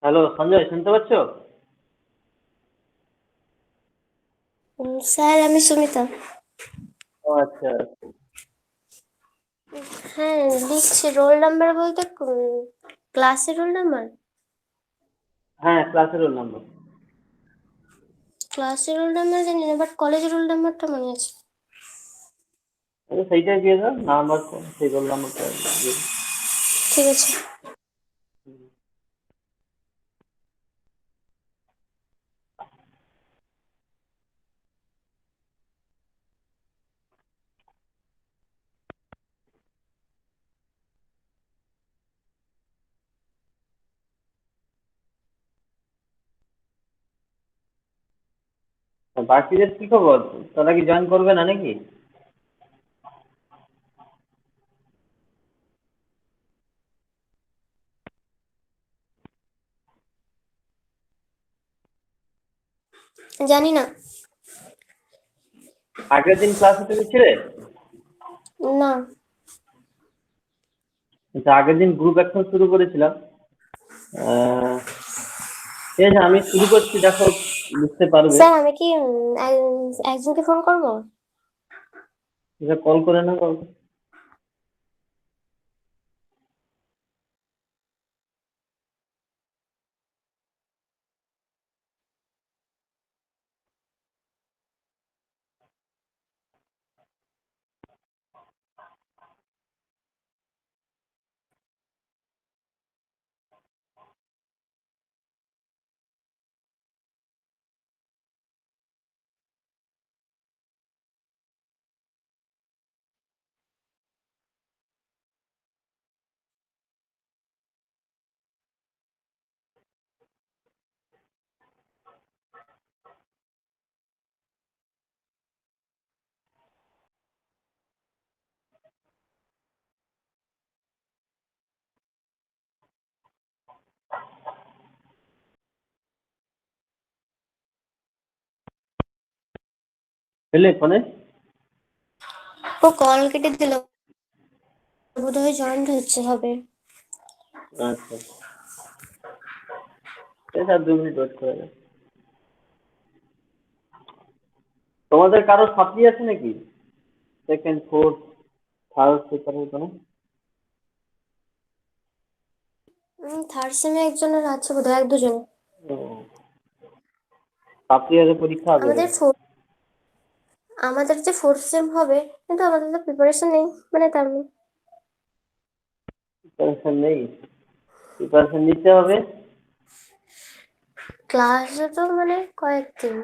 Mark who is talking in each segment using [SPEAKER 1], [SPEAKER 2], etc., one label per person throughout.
[SPEAKER 1] Hello Sanjay, শুনতে পাচ্ছো?
[SPEAKER 2] Sir, আমি সুমিতা।
[SPEAKER 1] ও আচ্ছা।
[SPEAKER 2] হ্যাঁ, লিখছি। রোল নাম্বার বলতে ক্লাসের রোল নাম্বার।
[SPEAKER 1] হ্যাঁ, ক্লাসের রোল নাম্বার।
[SPEAKER 2] ক্লাসের রোল নাম্বার জানি না, বাট কলেজের রোল নাম্বারটা মনে আছে।
[SPEAKER 1] আচ্ছা, সেইটাই দিয়ে দাও, নাম্বার সেই রোল নাম্বারটা দিয়ে দাও।
[SPEAKER 2] ঠিক আছে।
[SPEAKER 1] হুম। আর বাকিদের কি খবর? তারা কি জয়েন করবে না নাকি?
[SPEAKER 2] জানি না।
[SPEAKER 1] আগের দিন ক্লাসে তুমি ছিলে?
[SPEAKER 2] না।
[SPEAKER 1] আচ্ছা, আগের দিন গ্রুপ অ্যাকশন শুরু করেছিলাম। আহ, ঠিক আছে, আমি শুরু করছি, দেখো বুঝতে পারবে।
[SPEAKER 2] স্যার, আমি কি একজনকে ফোন করবো?
[SPEAKER 1] এটা কল করে না কল। পেলে ফোনে?
[SPEAKER 2] ও কল কেটে দিল। বোধহয় জয়েন্ট হচ্ছে হবে।
[SPEAKER 1] আচ্ছা, ঠিক আছে, আর 2 মিনিট ওয়েট করে যাও। তোমাদের কারো সাপ্লি আছে নাকি? সেকেন্ড, ফোর্থ, থার্ড পেপারের কোনো?
[SPEAKER 2] থার্ড সেমে একজনের আছে বোধহয়, এক দুজন।
[SPEAKER 1] সাপ্লি আগে পরীক্ষা হবে
[SPEAKER 2] আমাদের
[SPEAKER 1] বোধহয়।
[SPEAKER 2] আমাদের যে ফোর্থ সেম হবে, কিন্তু আমাদের তো প্রিপারেশন নেই, মানে তেমন।
[SPEAKER 1] প্রিপারেশন নেই? প্রিপারেশন নিতে হবে।
[SPEAKER 2] ক্লাসে তো মানে কয়েকদিন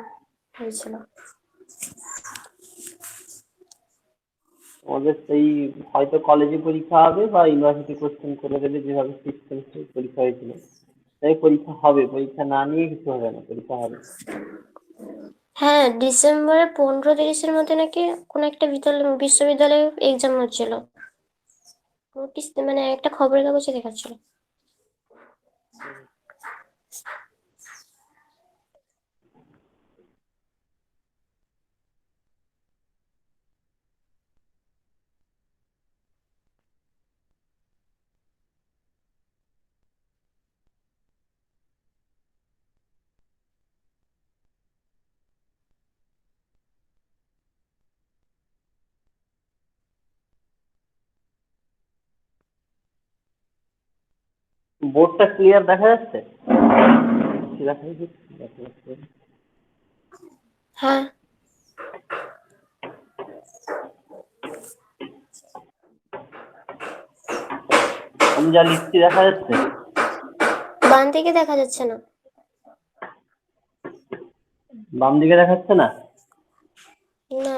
[SPEAKER 2] হয়েছিল।
[SPEAKER 1] আমাদের সেই হয়তো কলেজে পরীক্ষা হবে বা ইউনিভার্সিটি কোশ্চেন করে দেবে, যেভাবে সিক্স সেমিস্টার পরীক্ষা হয়েছিল। তাই পরীক্ষা হবে, পরীক্ষা না নিয়ে কিছু হবে না, পরীক্ষা হবে।
[SPEAKER 2] হ্যাঁ, ডিসেম্বরের 15-30-এর মধ্যে নাকি কোনো একটা বিশ্ববিদ্যালয়ে এক্সাম হচ্ছিল। নোটিশ, মানে একটা খবরের কাগজে দেখাচ্ছিল।
[SPEAKER 1] বোর্ডটা ক্লিয়ার দেখা যাচ্ছে? কি দেখা যাচ্ছে? দেখা যাচ্ছে।
[SPEAKER 2] হ্যাঁ।
[SPEAKER 1] আমি যা লিখছি দেখা যাচ্ছে?
[SPEAKER 2] বাম দিকে দেখা যাচ্ছে না।
[SPEAKER 1] বাম দিকে দেখাচ্ছে না?
[SPEAKER 2] না।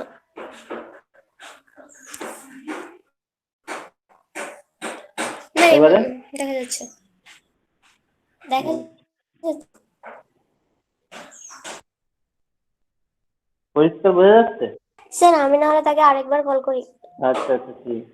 [SPEAKER 2] না, এবার
[SPEAKER 1] এবারে?
[SPEAKER 2] দেখা যাচ্ছে। দেখা যাচ্ছে।
[SPEAKER 1] পরিষ্কার বোঝা যাচ্ছে?
[SPEAKER 2] স্যার, আমি না হলে তাকে আরেকবার কল করি।
[SPEAKER 1] আচ্ছা আচ্ছা, ঠিক।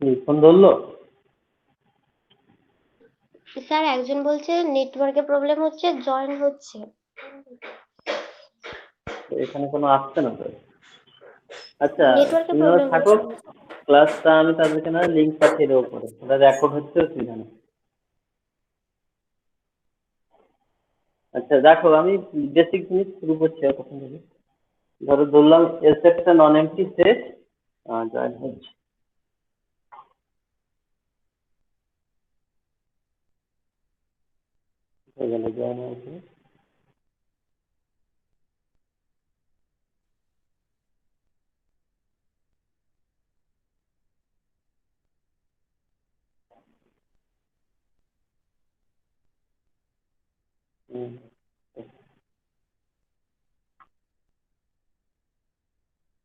[SPEAKER 1] ফোন ধরলো?
[SPEAKER 2] স্যার একজন বলছে নেটওয়ার্কের প্রবলেম হচ্ছে, জয়েন হচ্ছে।
[SPEAKER 1] তো এখানে কোনো আসছে না তো। আচ্ছা,
[SPEAKER 2] নেটওয়ার্কের
[SPEAKER 1] তুমি
[SPEAKER 2] প্রবলেম
[SPEAKER 1] থাকো,
[SPEAKER 2] হচ্ছে।
[SPEAKER 1] ক্লাসটা আমি তাদেরকে না লিঙ্ক পাঠিয়ে দেবো পরে, ওটা রেকর্ড হচ্ছে, অসুবিধা নেই। আচ্ছা দেখো, আমি বেসিক জিনিস শুরু করছি প্রথম থেকে। ধরো ধরলাম এস একটা নন এমটি সেট, জয়েন হচ্ছে, এখানে জয়েন হয়েছে।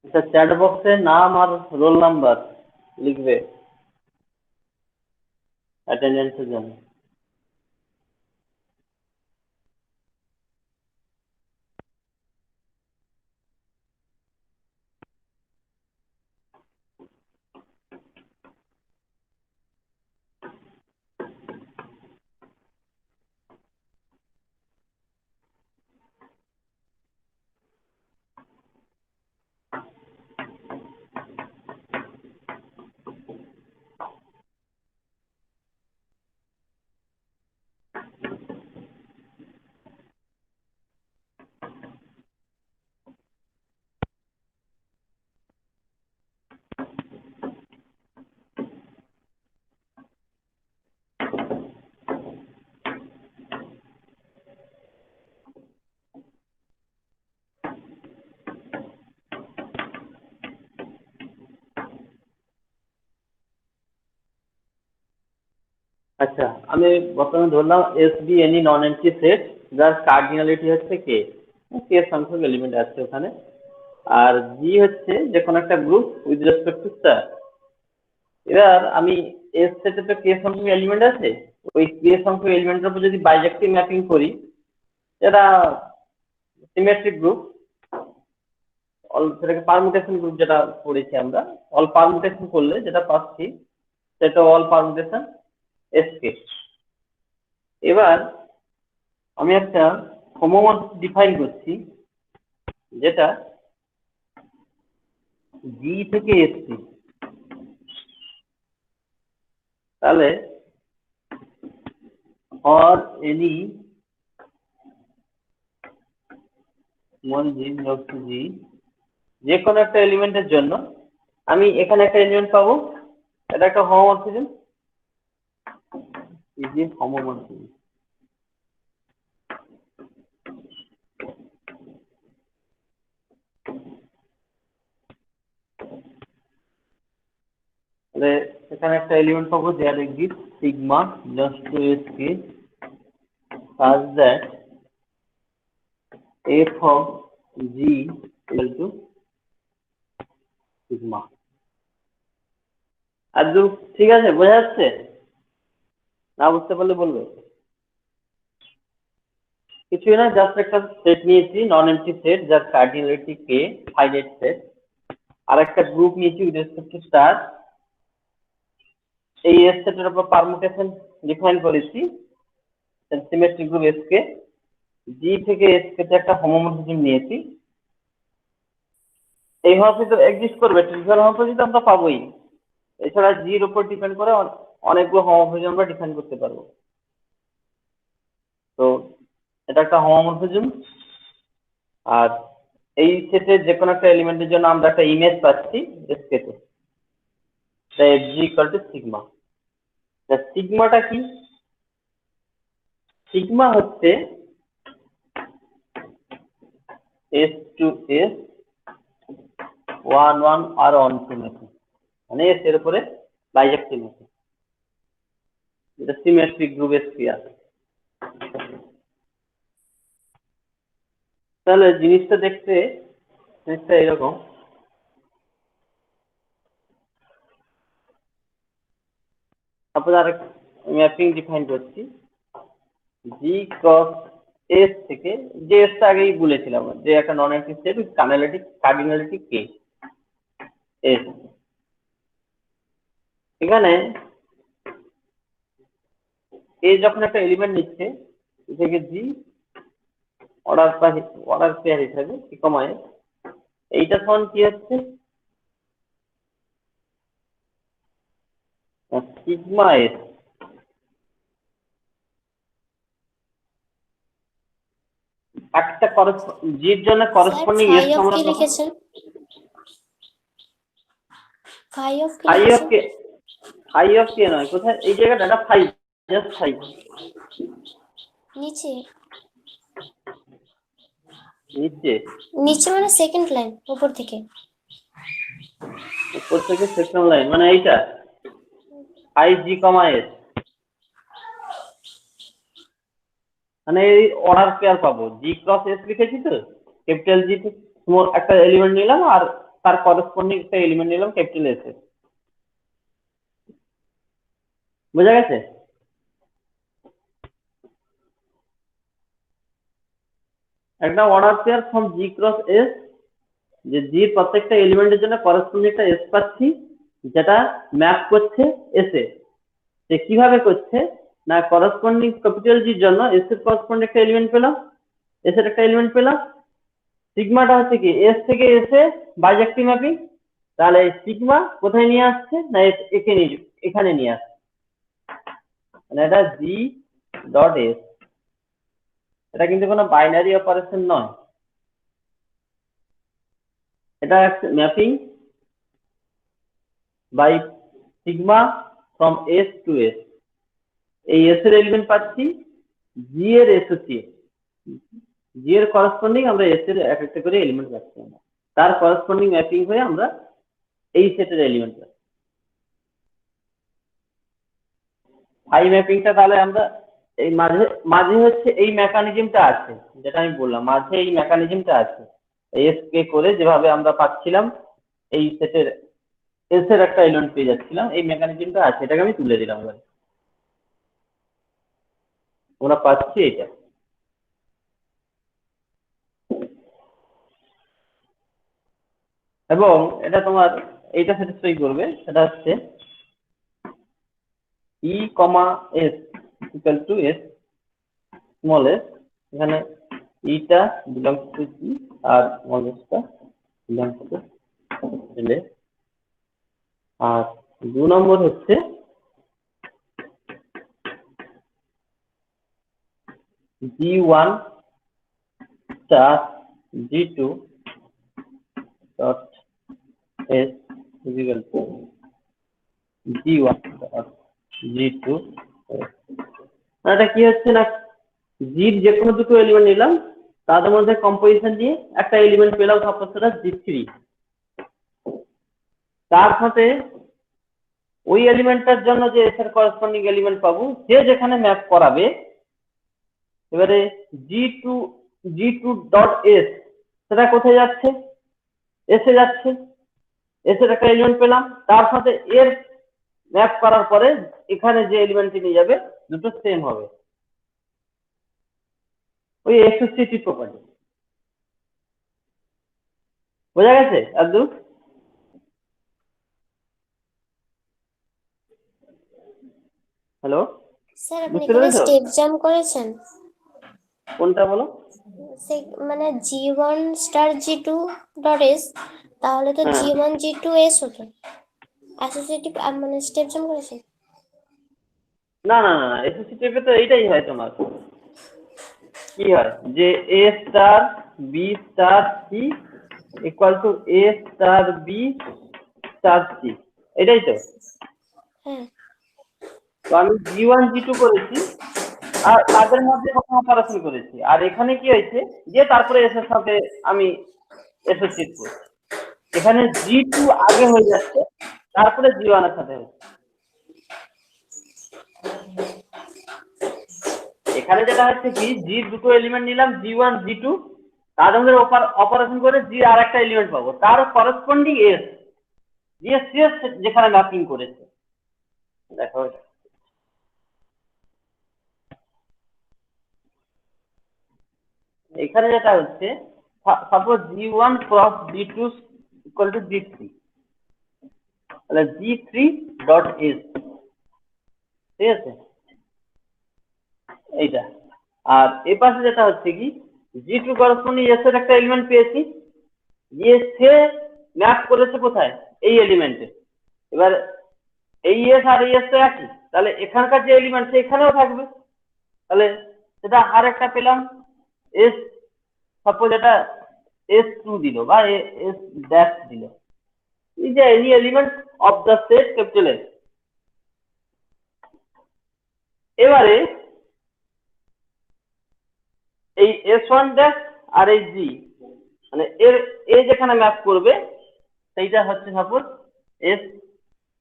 [SPEAKER 1] আচ্ছা, চ্যাট বক্সে নাম আর রোল নাম্বার লিখবে অ্যাটেন্ডেন্সের জন্য। আচ্ছা, আমি প্রথমে ধরলাম S B any non empty set, যার কার্ডিনালিটি হচ্ছে কে, কে সংখ্যক এলিমেন্ট আছে ওখানে। আর জি হচ্ছে যে কোনো একটা group with respect two star. এবার আমি এস সেটে তো কে সংখ্যক এলিমেন্ট আছে, ওই কে সংখ্যক এলিমেন্টের উপর যদি বাইজেক্টিভ ম্যাপিং করি, এটা সিমেট্রিক গ্রুপ, অল সেটাকে পারমুটেশন গ্রুপ যেটা পড়েছি আমরা, অল পারমুটেশন করলে যেটা পাচ্ছি সেটা অল পারমুটেশন এসকে। এবার আমি একটা হোমোমর্ফিজম ডিফাইন করছি, যেটা জি থেকে এসসি। তাহলে for any small g belongs to G, যে কোনো একটা এলিমেন্টের জন্য আমি এখানে একটা এলিমেন্ট পাবো, এটা একটা হোমোমর্ফিজম, ইজ হোমোমর্ফিজম। তাহলে এখানে একটা এলিমেন্ট পাবো there exist sigma belongs to SK such that f of g equal to sigma। আর ঠিক আছে, বোঝা যাচ্ছে? না বুঝতে পারলে বলবে। কিছুই না, জাস্ট একটা সেট নিয়েছি, নন এমটি সেট, যার কার্ডিনালিটি কে, ফাইনাইট সেট। আর একটা গ্রুপ নিয়েছি উইথ রেসপেক্ট টু স্টার। এই এস সেটের উপর পারমুটেশন ডিফাইন করেছি, সিমেট্রিক গ্রুপ এস কে। জি থেকে এস কে তে একটা হোমোমর্ফিজম নিয়েছি। এই হোমোমর্ফিজম এক্সিস্ট করবে, ট্রিভিয়াল হোমোমর্ফিজম আমরা পাবোই। এছাড়া জির উপর ডিপেন্ড করে অনেকগুলো হোমোমর্ফিজম আমরা ডিফাইন করতে পারবো। তো এটা একটা হোমোমর্ফিজম। আর এই সেটের যে কোনো একটা এলিমেন্টের জন্য আমরা একটা ইমেজ পাচ্ছি এসকে তে, তাই জি ইকুয়াল টু সিগমা। সিগমাটা কি? সিগমা হচ্ছে S to S one one আর অন টু মেথড, মানে এস এর উপরে বাইজেক্টিভ মেথড, যেটা সিমেট্রিক গ্রুপ এসপি আছে। তাহলে জিনিসটা দেখতে এরকম। তারপরে আর ম্যাপিং ডিফাইন করছি, জি ক্রস এস থেকে, যে এসটা আগেই বলেছিলাম যে একটা non active set with cardinality K S. এখানে এ যখন একটা এলিমেন্ট নিচ্ছে থেকে জি অর্ডার পেয়ার হিসাবে কি কমায় এইটা তখন কি হচ্ছে সিগমা এস একটা জির জন্য
[SPEAKER 2] sir
[SPEAKER 1] corresponding
[SPEAKER 2] phi
[SPEAKER 1] S
[SPEAKER 2] of
[SPEAKER 1] আমরা
[SPEAKER 2] কি
[SPEAKER 1] তখন
[SPEAKER 2] লিখেছেন? ফাই অফ কি
[SPEAKER 1] ফাই অফ
[SPEAKER 2] লিখেছেন?
[SPEAKER 1] কে ফাই অফ কে নয় কোথায় এই জায়গাটা এটা ফাই জাস্ট ফাই
[SPEAKER 2] নিচে
[SPEAKER 1] নিচে
[SPEAKER 2] নিচে মানে সেকেন্ড লাইন উপর থেকে।
[SPEAKER 1] উপর থেকে সেকশন লাইন মানে এইটা ফাই জি কমা এস মানে এই অর্ডার পেয়ার পাবো জি ক্রস এস লিখেছি তো ক্যাপিটাল জি স্মল একটা এলিমেন্ট নিলাম আর তার করসপন্ডিং একটা এলিমেন্ট নিলাম ক্যাপিটাল এস এর বোঝা গেছে একটা order pair from G cross S যে জি প্রত্যেকটা এলিমেন্টের জন্য করসপন্ডিং একটা এস পাচ্ছি যেটা ম্যাপ করছে এস এ সে কিভাবে করছে না করসপন্ডিং ক্যাপিটাল জির জন্য এস এর করসপন্ডিং একটা এলিমেন্ট পেলাম এস এর একটা এলিমেন্ট পেলাম সিগমাটা হচ্ছে কি এস থেকে এস এ বাইজেক্টিভ ম্যাপিং তাহলে সিগমা কোথায় নিয়ে আসছে না এখানে নিয়ে আসছে মানে এটা জি ডট এস এটা কিন্তু কোনো বাইনারি অপারেশন নয় এটা mapping by sigma from S to S এই এস এর এলিমেন্ট পাচ্ছি জি এর এসোসিয়েট জি এর করসপন্ডিং আমরা এস এর এক একটা করে এলিমেন্ট পাচ্ছি আমরা তার করসপন্ডিং ম্যাপিং হয়ে আমরা এই সেটের এলিমেন্ট পাচ্ছি ফাই ম্যাপিংটা তাহলে আমরা এই মাঝে মাঝে হচ্ছে এই মেকানিজমটা আছে যেটা আমি বললাম মাঝে এই মেকানিজমটা আছে এস কে করে যেভাবে আমরা পাচ্ছিলাম এই সেটের এস এর একটা এলিমেন্ট পেয়ে যাচ্ছিলাম এই মেকানিজমটা আছে এটাকে আমি তুলে দিলাম এবার আমরা পাচ্ছি এটা এবং এটা তোমার এইটা স্যাটিসফাই করবে সেটা হচ্ছে e comma s equal to s small s এখানে ইটা বিলংস টু জি আর স্মল এসটা বিলংস টু এল আর 2 নম্বর হচ্ছে G1 star G2 dot S is equal to G1 dot G2 এটা কি হচ্ছে না জির যে কোনো দুটো এলিমেন্ট নিলাম তাদের মধ্যে কম্পোজিশন দিয়ে একটা এলিমেন্ট পেলাম সাপোজ সেটা G3 তার সাথে ওই এলিমেন্টটার জন্য যে এস এর করসপন্ডিং এলিমেন্ট পাবো যে যেখানে ম্যাপ করাবে এবারে G2 ডট এস সেটা কোথায় যাচ্ছে এসে যাচ্ছে এস এর একটা এলিমেন্ট পেলাম তার সাথে এর ম্যাপ করার পরে এখানে যে এলিমেন্টটি নিয়ে যাবে দুটো সেম হবে ওই অ্যাসোসিয়েটিভ প্রপার্টি বোঝা গেছে আব্দুল হ্যালো
[SPEAKER 2] স্যার আপনি
[SPEAKER 1] বুঝতে
[SPEAKER 2] এখানে
[SPEAKER 1] পেরেছো
[SPEAKER 2] স্টেপ জাম্প করেছেন?
[SPEAKER 1] কোনটা বলো
[SPEAKER 2] মানে G1 star G2 dot S, তাহলে তো
[SPEAKER 1] হ্যাঁ
[SPEAKER 2] G1 G2 এস হতো অ্যাসোসিয়েটিভ, মানে স্টেপ জাম্প করেছেন?
[SPEAKER 1] না না না অ্যাসোসিয়েটিভে তো এইটাই হয় তোমার কি হয় যে A star B star C equal to A star B star C এটাই তো
[SPEAKER 2] হ্যাঁ
[SPEAKER 1] তো আমি G1 G2 করেছি আর তাদের মধ্যে প্রথম অপারেশন করেছি আর এখানে কি হয়েছে যে তারপরে এস এর সাথে আমি অ্যাসোসিয়েট করছি এখানে G2 আগে হয়ে যাচ্ছে তারপরে G1 এর সাথে হচ্ছে এখানে যেটা হচ্ছে কি জি দুটো এলিমেন্ট নিলাম G1 G2 তাদের মধ্যে অপারেশন করে জি আর একটা এলিমেন্ট পাবো তার করসপন্ডিং এস জিএস যেখানে ম্যাপিং করেছে দেখো এখানে যেটা হচ্ছে suppose G1 cross G2 equal to G3 তাহলে G3.S, ঠিক আছে, এইটা। আর এ পাশে যেটা হচ্ছে কি G2 করসপন্ডিং S এর একটা এলিমেন্ট পেয়েছি, সে ম্যাপ করেছে কোথায়, এই এলিমেন্টে। এবার এই এস আর এই এস তো একই, তাহলে এখানকার যে এলিমেন্ট এখানেও থাকবে, তাহলে সেটা আর একটা পেলাম এস, সাপোজ এটা S2 দিল বা এস ড্যাশ দিল, is any element of the set capital S। এবারে এই S1 ড্যাশ আর এই জি, মানে এর এ যেখানে ম্যাপ করবে সেইটা হচ্ছে সাপোজ S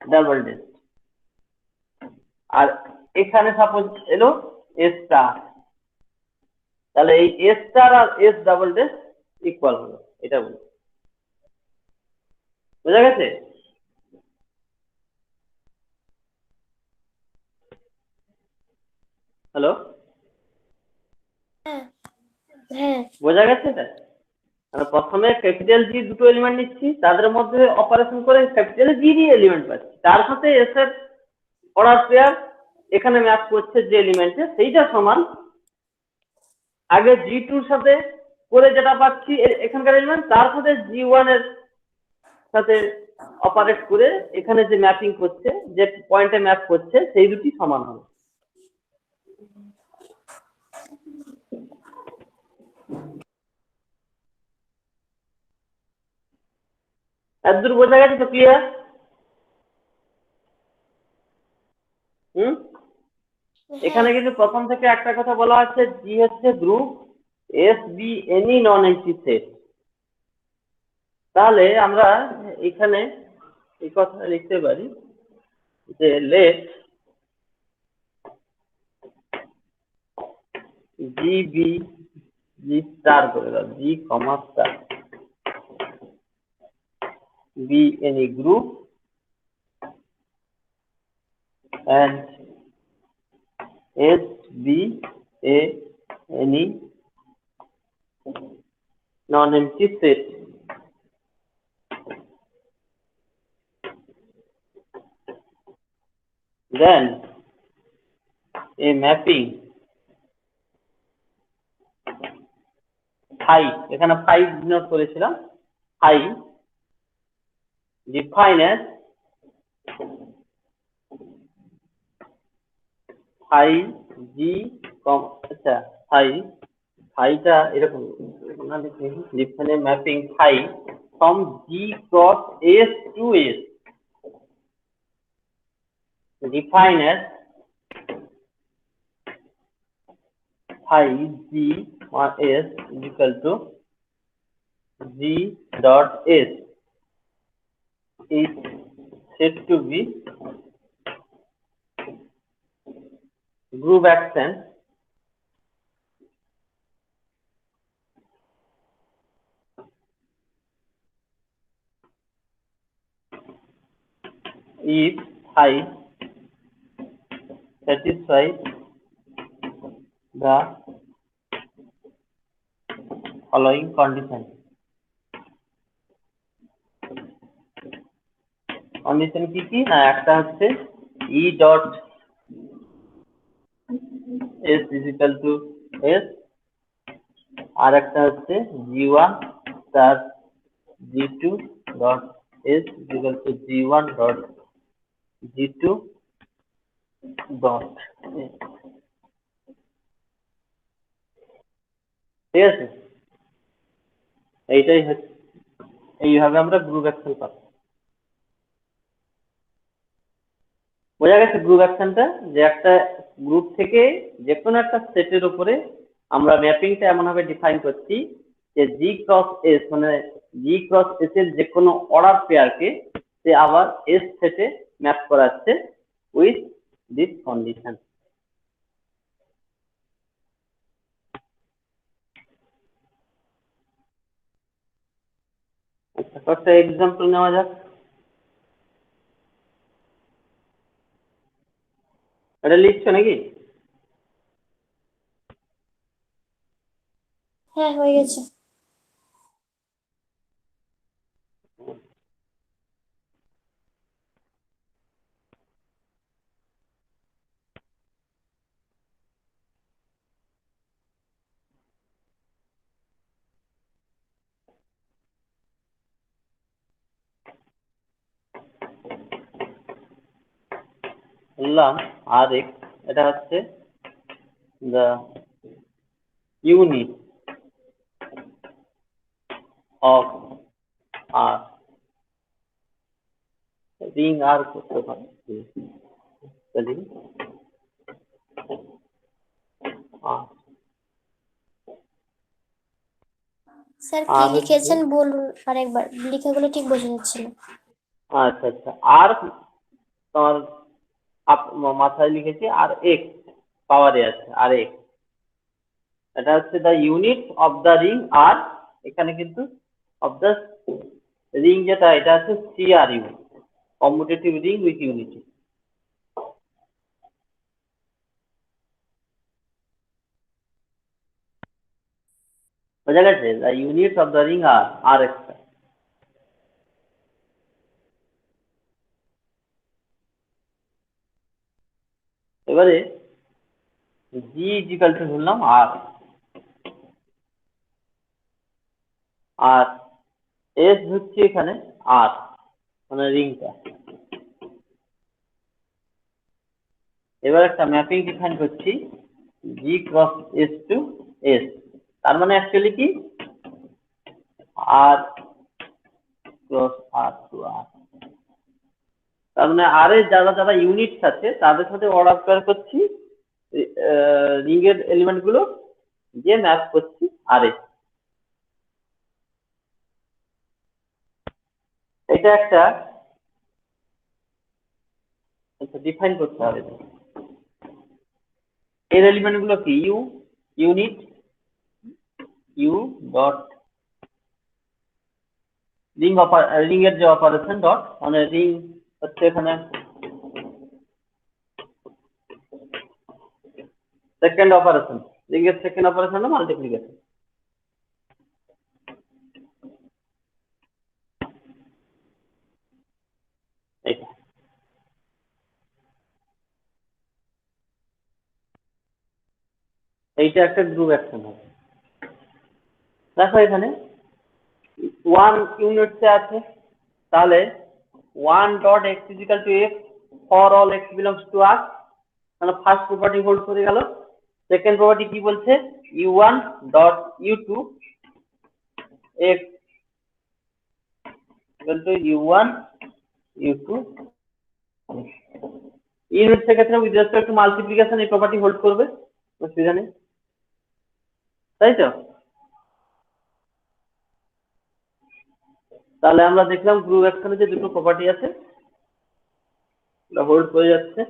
[SPEAKER 1] ডাবল ড্যাশ, আর এখানে সাপোজ এলো S স্টার, তাহলে এই S স্টার আর S ডাবল ড্যাশ ইকুয়াল হলো, এটা বলি। বোঝা গেছে? হ্যালো,
[SPEAKER 2] হ্যাঁ হ্যাঁ
[SPEAKER 1] বোঝা গেছে এটা? আমরা প্রথমে ক্যাপিটাল জি দুটো এলিমেন্ট নিচ্ছি, তাদের মধ্যে অপারেশন করে ক্যাপিটাল জি দিয়ে এলিমেন্ট পাচ্ছি, তার সাথে এস এর অর্ডার পেয়ার এখানে ম্যাপ করছে যে এলিমেন্টে, সেইটা সমান আগে G2 এর সাথে করে যেটা পাচ্ছি এখানকার এলিমেন্ট, তার সাথে G1 এর সাথে অপারেট করে এখানে যে ম্যাপিং করছে, যে পয়েন্টে ম্যাপ করছে, সেই দুটি সমান হবে। এতদূর বোঝা গেছে তো? ক্লিয়ার? এখানে
[SPEAKER 2] হ্যাঁ
[SPEAKER 1] কিন্তু প্রথম থেকে একটা কথা বলা আছে, জি হচ্ছে group, S B any non empty set. তাহলে আমরা এখানে এই কথা লিখতে পারি যে let G B, G star করে দাও, G comma star, B any group and S B A any non-empty set. Then a mapping phi, এখানে phi ডিনোট করেছিলাম, phi define as phi g, আচ্ছা phi টা এরকম না লিখে, define a mapping phi from G cross S to S, define as phi G S is equal to G dot S is said to be group action if phi satisfies the following condition. Condition কি কি না, একটা হচ্ছে E dot S is equal to S, আর একটা হচ্ছে G1 plus G2 dot S is equal to G1 dot G2 dot S, ঠিক আছে? এইটাই হচ্ছে, এইভাবে আমরা গ্রুপ অ্যাকশন পাবো। বোঝা গেছে গ্রুপ অ্যাকশনটা? যে একটা গ্রুপ থেকে যে কোনো একটা সেটের উপরে আমরা ম্যাপিংটা এমন ভাবে ডিফাইন করছি যে জি ক্রস এস, মানে জি ক্রস এস এর যে কোনো অর্ডার পেয়ারকে সে আবার এস সেটে ম্যাপ করাচ্ছে উইথ দিস কন্ডিশন। আচ্ছা, কয়েকটা এক্সাম্পল নেওয়া যাক। এটা লিখছো নাকি?
[SPEAKER 2] হ্যাঁ হয়ে গেছে।
[SPEAKER 1] বললাম আর এক্স, এটা হচ্ছে the unit of R, ring R করতে পারে রিং আর।
[SPEAKER 2] স্যার কি
[SPEAKER 1] আর হচ্ছে,
[SPEAKER 2] লিখেছেন বলুন আরেকবার, লেখাগুলো ঠিক বোঝা যাচ্ছে না।
[SPEAKER 1] আচ্ছা আচ্ছা, আর তোমার মাথায় লিখেছি আর এক্স, পাওয়ারে আছে আর এক্স, এটা হচ্ছে the unit of the ring R, এখানে কিন্তু অফ দ্য রিং যেটা এটা হচ্ছে CRU, commutative ring with unity. বোঝা গেছে? The unit of the ring R, আর একটা। এবারে জি ইজিক্যাল টু ধরলাম আর, আর এস হচ্ছে এখানে আর, মানে রিংটা। এবার একটা ম্যাপিং ডিফাইন করছি, জি ক্রস এস টু এস, তার মানে অ্যাকচুয়ালি কি আর ক্রস আর টু আর, তার মানে আর এর যারা যারা ইউনিটস আছে তাদের সাথে অর্ডার পেয়ার করছি রিং এর এলিমেন্ট গুলো, দিয়ে ম্যাপ করছি আর এ। এটা একটা ডিফাইন করতে হবে। এর এলিমেন্ট গুলো কি, ইউনিট ইউ ডট রিং এর যে অপারেশন ডট, মানে রিং হচ্ছে এখানে সেকেন্ড অপারেশন, রিং এর সেকেন্ড অপারেশন হলো মাল্টিপ্লিকেশন। এইটা এইটা একটা গ্রুপ অ্যাকশন হবে। দেখো এখানে ওয়ান ইউনিটসে আছে, তাহলে one dot X equal to X for all X belongs to R, মানে ফার্স্ট প্রপার্টি হোল্ড করে গেল। সেকেন্ড প্রপার্টি কি বলছে, U one dot U two X equal to U one U two. Unit ক্ষেত্রে with respect to multiplication এই property hold করবে, অসুবিধা নেই, তাই তো? তাহলে আমরা দেখলাম গ্রুপ অ্যাকশনে যে দুটো প্রপার্টি আছে হোল্ড করে যাচ্ছে,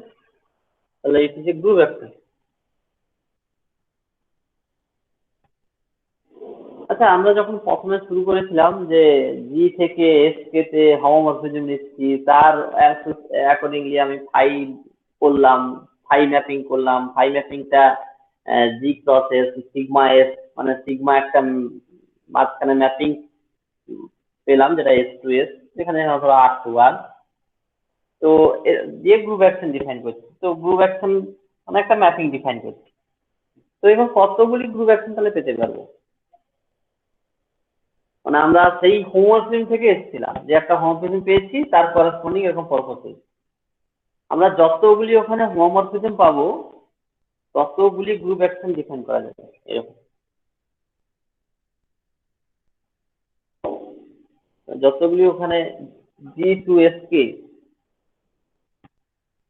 [SPEAKER 1] তাহলে এটি হচ্ছে গ্রুপ অ্যাকশন। আচ্ছা, আমরা যখন প্রথমে শুরু করেছিলাম যে জি থেকে এস কে তে হোমোমরফিজম নিচ্ছি, তার অ্যাকর্ডিংলি আমি ফাই করলাম, ফাই ম্যাপিং করলাম, ফাই ম্যাপিংটা জি ক্রস এস সিগমা এস, মানে সিগমা একটা মাঝখানে ম্যাপিং পেলাম যেটা এস টু এস, যেখানে ধরো আর টু আর। তো যে গ্রুপ অ্যাকশন ডিফাইন করছি, তো গ্রুপ অ্যাকশন মানে একটা ম্যাপিং ডিফাইন করছি। তো এখন কতগুলি গ্রুপ অ্যাকশন তাহলে পেতে পারবো? মানে আমরা সেই হোমোমরফিজম থেকে এসেছিলাম যে একটা হোমোমরফিজম পেয়েছি, তার করেসপন্ডিং এরকম পরপর পেয়েছি। আমরা যতগুলি ওখানে হোমোমরফিজম পাবো ততগুলি গ্রুপ অ্যাকশন ডিফাইন করা যাবে এরকম। যতগুলি ওখানে জি টু এস কে,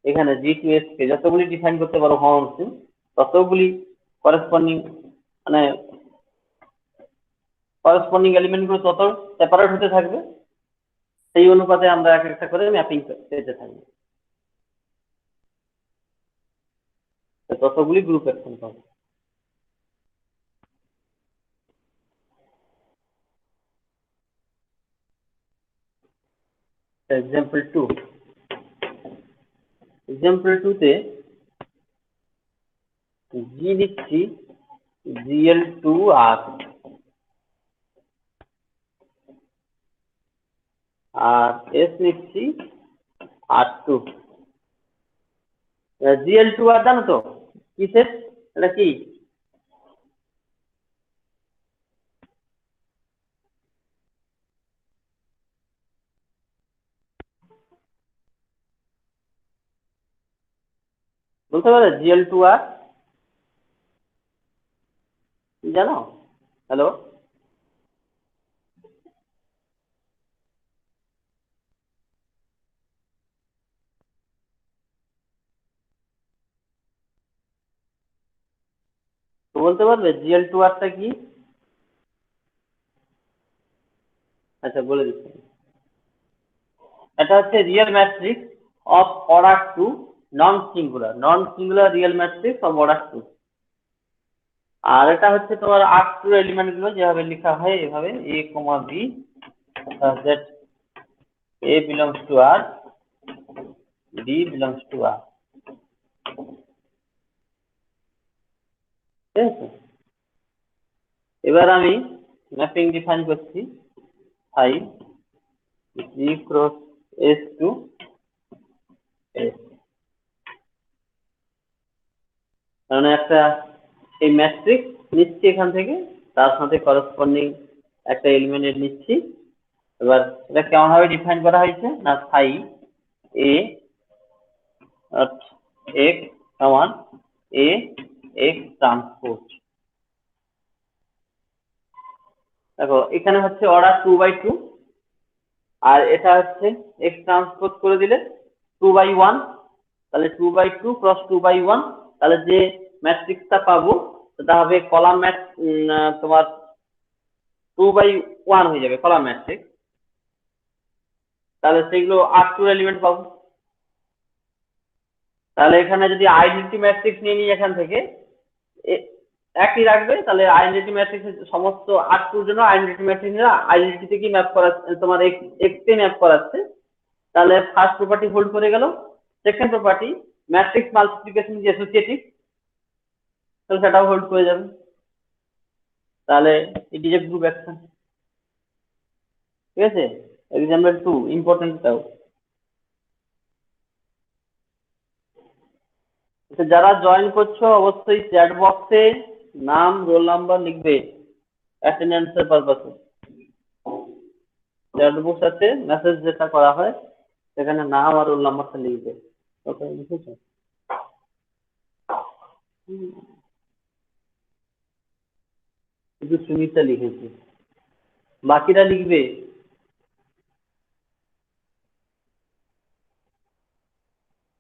[SPEAKER 1] এখানে জি টু এস কে যতগুলি ডিফাইন করতে পারো হোমোমরফিজম, ততগুলি করেসপন্ডিং মানে করেসপন্ডিং এলিমেন্ট গুলো তত সেপারেট হতে থাকবে, সেই অনুপাতে আমরা এক একটা করে ম্যাপিং পেতে থাকবো, ততগুলি গ্রুপ অ্যাকশন পাবো। এক্সাম্পল টু, এক্সাম্পল টু তে জি লিখছি জিএল টু আর, আর এস লিখছি আর টু। জিএল টু আর জানো তো কিসের, এটা কি? বলতে পারে GL2R জানো? হ্যালো, তো বলতে পারবে GL2R কি? আচ্ছা বলে দিচ্ছি। এটা হচ্ছে real matrix of order 2 non singular real matrix of order 2। আর এটা হচ্ছে তোমার R2 এলিমেন্ট গুলো যেভাবে লেখা হয় এভাবে A, B that A belongs to R, B belongs to R। ঠিক আছে, এবার আমি ম্যাপিং ডিফাইন করছি। 5 G cross S to S, কারণ একটা এই ম্যাট্রিক্স নিচ্ছি এখান থেকে, তার সাথে করসপন্ডিং একটা এলিমেন্ট নিচ্ছি। এবার এটা কেমন ভাবে ডিফাইন করা হয়েছে না, ফাই এ এক্স সমান এ এক্স ট্রান্সপোজ। দেখো এখানে হচ্ছে অর্ডার 2/2, আর এটা হচ্ছে এক্স ট্রান্সপোজ করে দিলে 2/1, তাহলে 2/2 ক্রস 2/1, তাহলে যে ম্যাট্রিক্সটা পাবো সেটা হবে কলাম তোমার 2/1 হয়ে যাবে কলাম ম্যাট্রিক্স। তাহলে সেগুলো R2 এলিমেন্ট পাবো। তাহলে এখানে যদি আইডেন্টিটি ম্যাট্রিক্স নিয়ে নিই এখান থেকে একই রাখবে, তাহলে আইডেন্টিটি ম্যাট্রিক্স সমস্ত R2 এর জন্য আইডেন্টিটি ম্যাট্রিক্স আইডেন্টিটি থেকে ম্যাপ করা তোমার x কে ম্যাপ করাচ্ছে। তাহলে ফার্স্ট প্রপার্টি হোল্ড করে গেল। সেকেন্ড প্রপার্টি ম্যাট্রিক্স মাল্টিপ্লিকেশন যে অ্যাসোসিয়েটিভ, তাহলে সেটাও হোল্ড করে যাবে। তাহলে it is a group action. ঠিক আছে, এক্সাম্পল 2 ইম্পর্টেন্টটাও। যারা জয়েন করছো অবশ্যই চ্যাট বক্সে নাম রোল নাম্বার লিখবে অ্যাটেন্ডেন্সের পারপাসে। চ্যাট বক্স আছে, মেসেজ যেটা করা হয় সেখানে নাম আর রোল নাম্বারটা লিখবে। ওকে, লিখেছো? শুধু সুমিতা লিখেছি, বাকিরা লিখবে।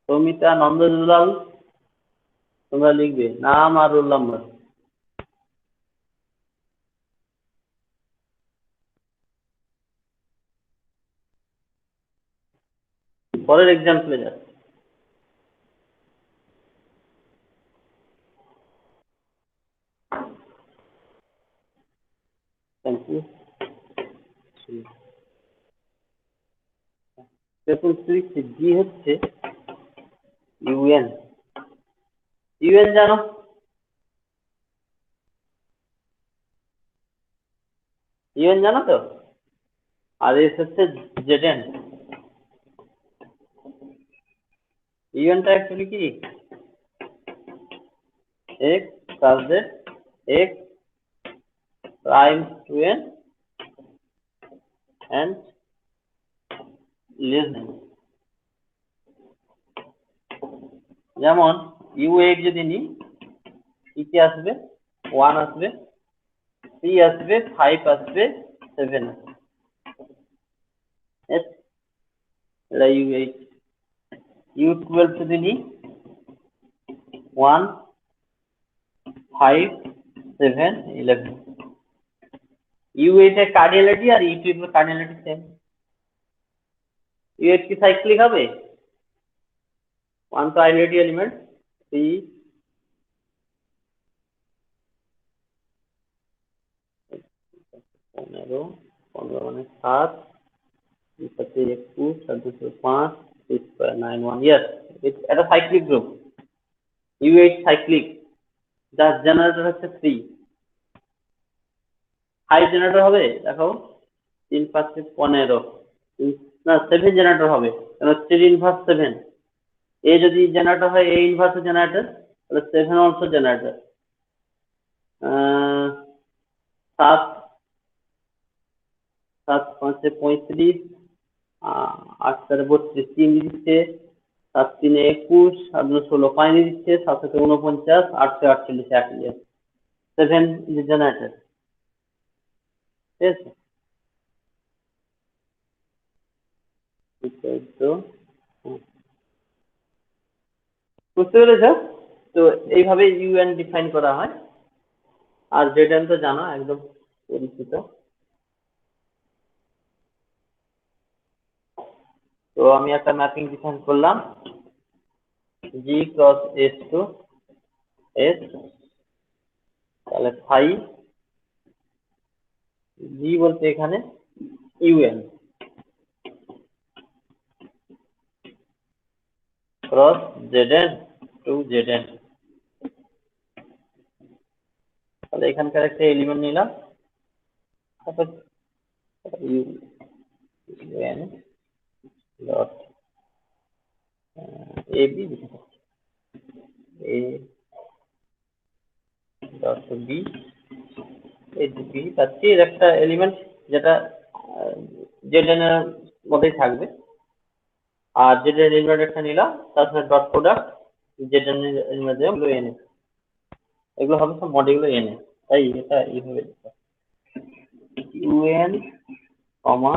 [SPEAKER 1] সৌমিতা, নন্দলাল, তোমরা লিখবে নাম আর রোল নাম্বার। পরের এক্সাম্পলে যাচ্ছে। Thank you. জি হচ্ছে ইউএন। ইউএন জানো? ইউএন জানো তো? আর এস হচ্ছে জেডেন। ইউএনটা অ্যাকচুয়ালি কি? x plus z x prime to n and less than। যেমন u8 যদি নিই, কি আসবে? 1 আসবে, 3 আসবে, 5 আসবে, 7 আসবে। এটা u8। u12 যদি নিই 1 5 7 11। u8 এর কার্ডিনালিটি আর u12 এর কার্ডিনালিটি সেম। u8 কি সাইক্লিক হবে? 1 তো আইডেন্টিটি এলিমেন্ট, 3 15 15 মানে 7, 21 5 9 1। yes, it's a cyclic group। u8 cyclic, যার জেনারেটর হচ্ছে 3। 5 জেনারেটর হবে, দেখো 3 5 15 না 7 জেনারেটর হবে, কারণ 3 ইনভার্স 7। এ যদি জেনারেটর হয়, এ ইনভার্স জেনারেটর, তাহলে 7 অলসো জেনারেটর। 7 7 5 35, 8 32, 3 দিচ্ছে 7 3 21, 7 16 পাইনি দিচ্ছে, 7 7 49, 8 48 1 ইয়ার। 7 is generated। ঠিক আছে? equal to, বুঝতে পেরেছ? তো এইভাবে ইউএন ডিফাইন করা হয়। আর জেডএন তো জানো একদম পরিচিত। তো আমি একটা ম্যাপিং ডিফাইন করলাম, G cross S to S, তাহলে ফাই জি বলতে এখানে UN cross ZN to ZN. তাহলে এখানকার একটা এলিমেন্ট নিলাম, তারপর UN dot AB, A dot B, B পাচ্ছি এর একটা এলিমেন্ট যেটা জেডএন এর মধ্যেই থাকবে। আর জেডএন এলিমেন্ট একটা নিলাম, তার সাথে ডট প্রোডাক্ট জেডএন এর মধ্যে এন, এগুলো হবে সব মডিউলো এন। তাই এটা এইভাবে ইউএন কমা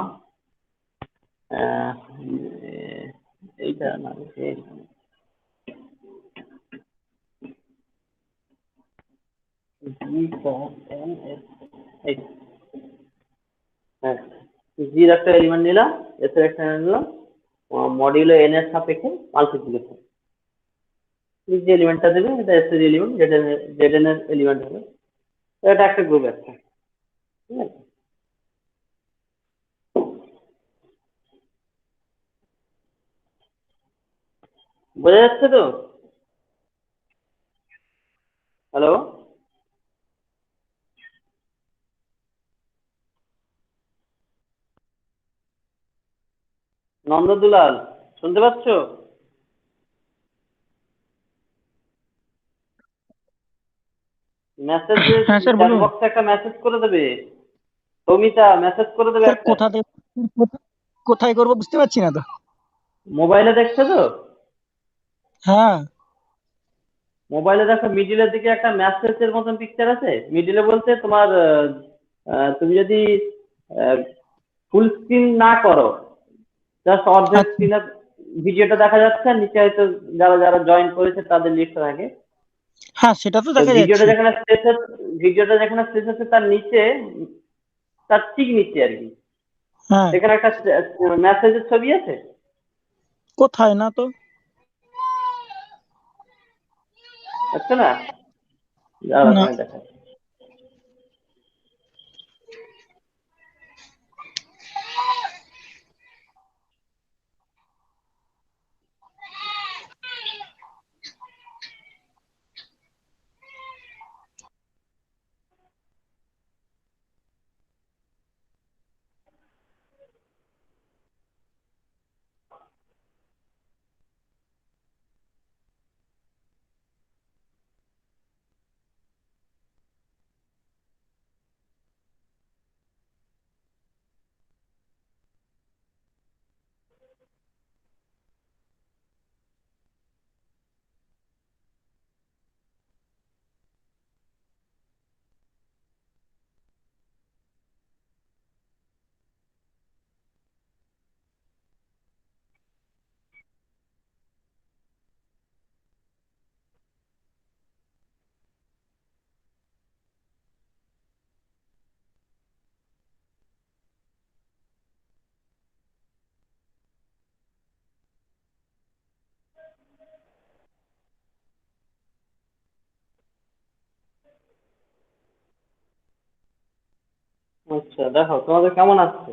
[SPEAKER 1] এইটা না, জি এন এস, এই হ্যাঁ, জির একটা এলিমেন্ট নিলাম, এস এর একটা নিলাম, মডিউলো এন এর সাপেক্ষে মাল্টিপ্লিকেশন। যে এলিমেন্টটা দেবে এটা এস এর এলিমেন্ট, জেডএন এর এলিমেন্ট হবে। এটা একটা গ্রুপ একটা, ঠিক আছে? বোঝা যাচ্ছে তো? হ্যালো নন্দদুলাল, শুনতে পাচ্ছ? মেসেজে
[SPEAKER 3] হ্যাঁ স্যার
[SPEAKER 1] চ্যাট
[SPEAKER 3] বলুন।
[SPEAKER 1] বক্সে একটা মেসেজ করে দেবে, সৌমিতা মেসেজ করে দেবে
[SPEAKER 3] স্যার
[SPEAKER 1] একটা।
[SPEAKER 3] কোথায় করবো বুঝতে পারছি না তো।
[SPEAKER 1] মোবাইলে দেখছো তো?
[SPEAKER 3] হ্যাঁ
[SPEAKER 1] মোবাইলে দেখো মিডিলের দিকে একটা মেসেজের মতন পিকচার আছে। মিডিলে বলতে তোমার তুমি যদি ফুল স্ক্রিন না করো, জাস্ট অর্ধেক
[SPEAKER 3] আচ্ছা,
[SPEAKER 1] স্ক্রিনে ভিডিওটা দেখা যাচ্ছে, আর নিচে হয়তো যারা যারা জয়েন করেছে তাদের লিস্ট থাকে।
[SPEAKER 3] হ্যাঁ সেটা তো
[SPEAKER 1] তো
[SPEAKER 3] দেখা
[SPEAKER 1] ভিডিওটা
[SPEAKER 3] যাচ্ছে।
[SPEAKER 1] যেখানে শেষ হচ্ছে, ভিডিওটা যেখানে শেষ হচ্ছে তার নিচে, তার ঠিক নিচে আর কি,
[SPEAKER 3] হ্যাঁ
[SPEAKER 1] সেখানে একটা মেসেজের ছবি আছে।
[SPEAKER 3] কোথায় না তো।
[SPEAKER 1] আচ্ছা না, দাঁড়াও
[SPEAKER 3] না
[SPEAKER 1] তোমায় দেখাচ্ছি। আচ্ছা দেখো তোমাদের কেমন আসছে।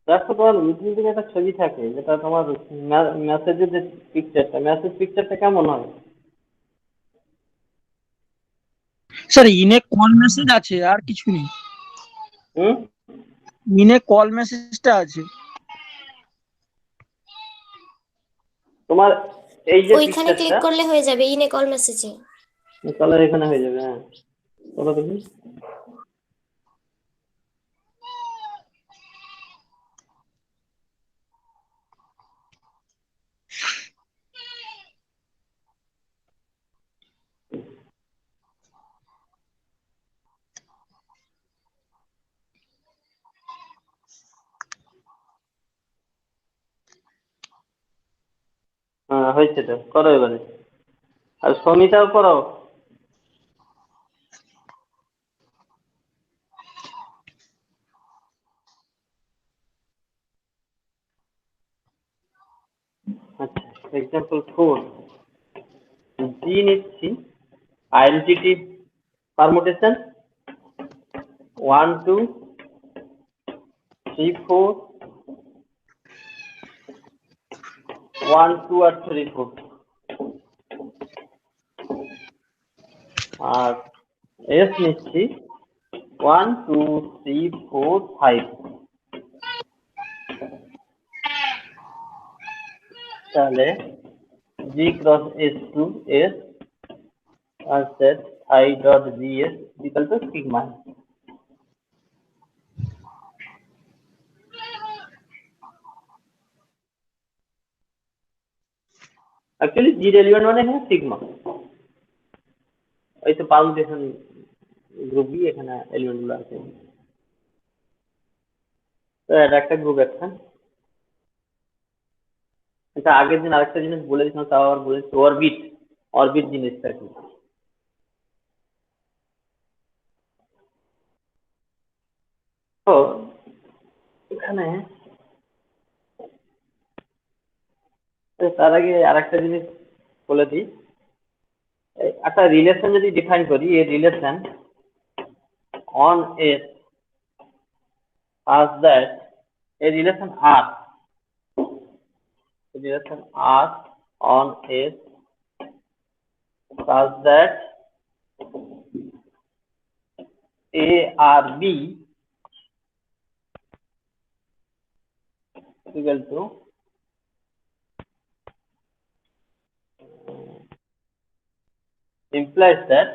[SPEAKER 1] দেখো তোমার মিডিল দিকে একটা ছবি থাকে যেটা তোমার মেসেজের যে পিকচারটা কেমন হয়?
[SPEAKER 3] স্যার ইনে কল মেসেজ আছে আর কিছু নেই।
[SPEAKER 1] হুম।
[SPEAKER 3] ইনে কল মেসেজটা আছে।
[SPEAKER 1] তোমার এই যে
[SPEAKER 2] ওইখানে
[SPEAKER 1] পিকচারটা
[SPEAKER 2] ক্লিক করলে হয়ে যাবে ইনে কল মেসেজে।
[SPEAKER 1] তাহলে এখানে হয়ে যাবে। হ্যাঁ, চলো দেখি। হ্যাঁ, হয়েছে তো, করো এবারে। আর সমিতাও করো। আচ্ছা, এক্সাম্পল 4 জি নিচ্ছি, আইডেন্টিটি পারমুটেশন 1 2 3 4 1 2 আর 3 4। আর এস নিচ্ছি 1 2 3 4 5। তাহলে G cross S to S আর set I dot G S equal to sigma. Actually G element মানে এখানে সিগমা, ওই তো পারমুটেশন গ্রুপ বি এখানে এলিমেন্ট গুলো আছে। তো এটা একটা গ্রুপ অ্যাকশন। আচ্ছা, আগের দিন আরেকটা জিনিস বলে দিয়েছিলাম, তাও আবার বলেছি, অরবিট। অরবিট জিনিসটা কি? তো এখানে তার আগে আরেকটা জিনিস বলে দিই। একটা রিলেশন যদি ডিফাইন করি, এই relation on S such that a relation R on S such that A or B equal to implies that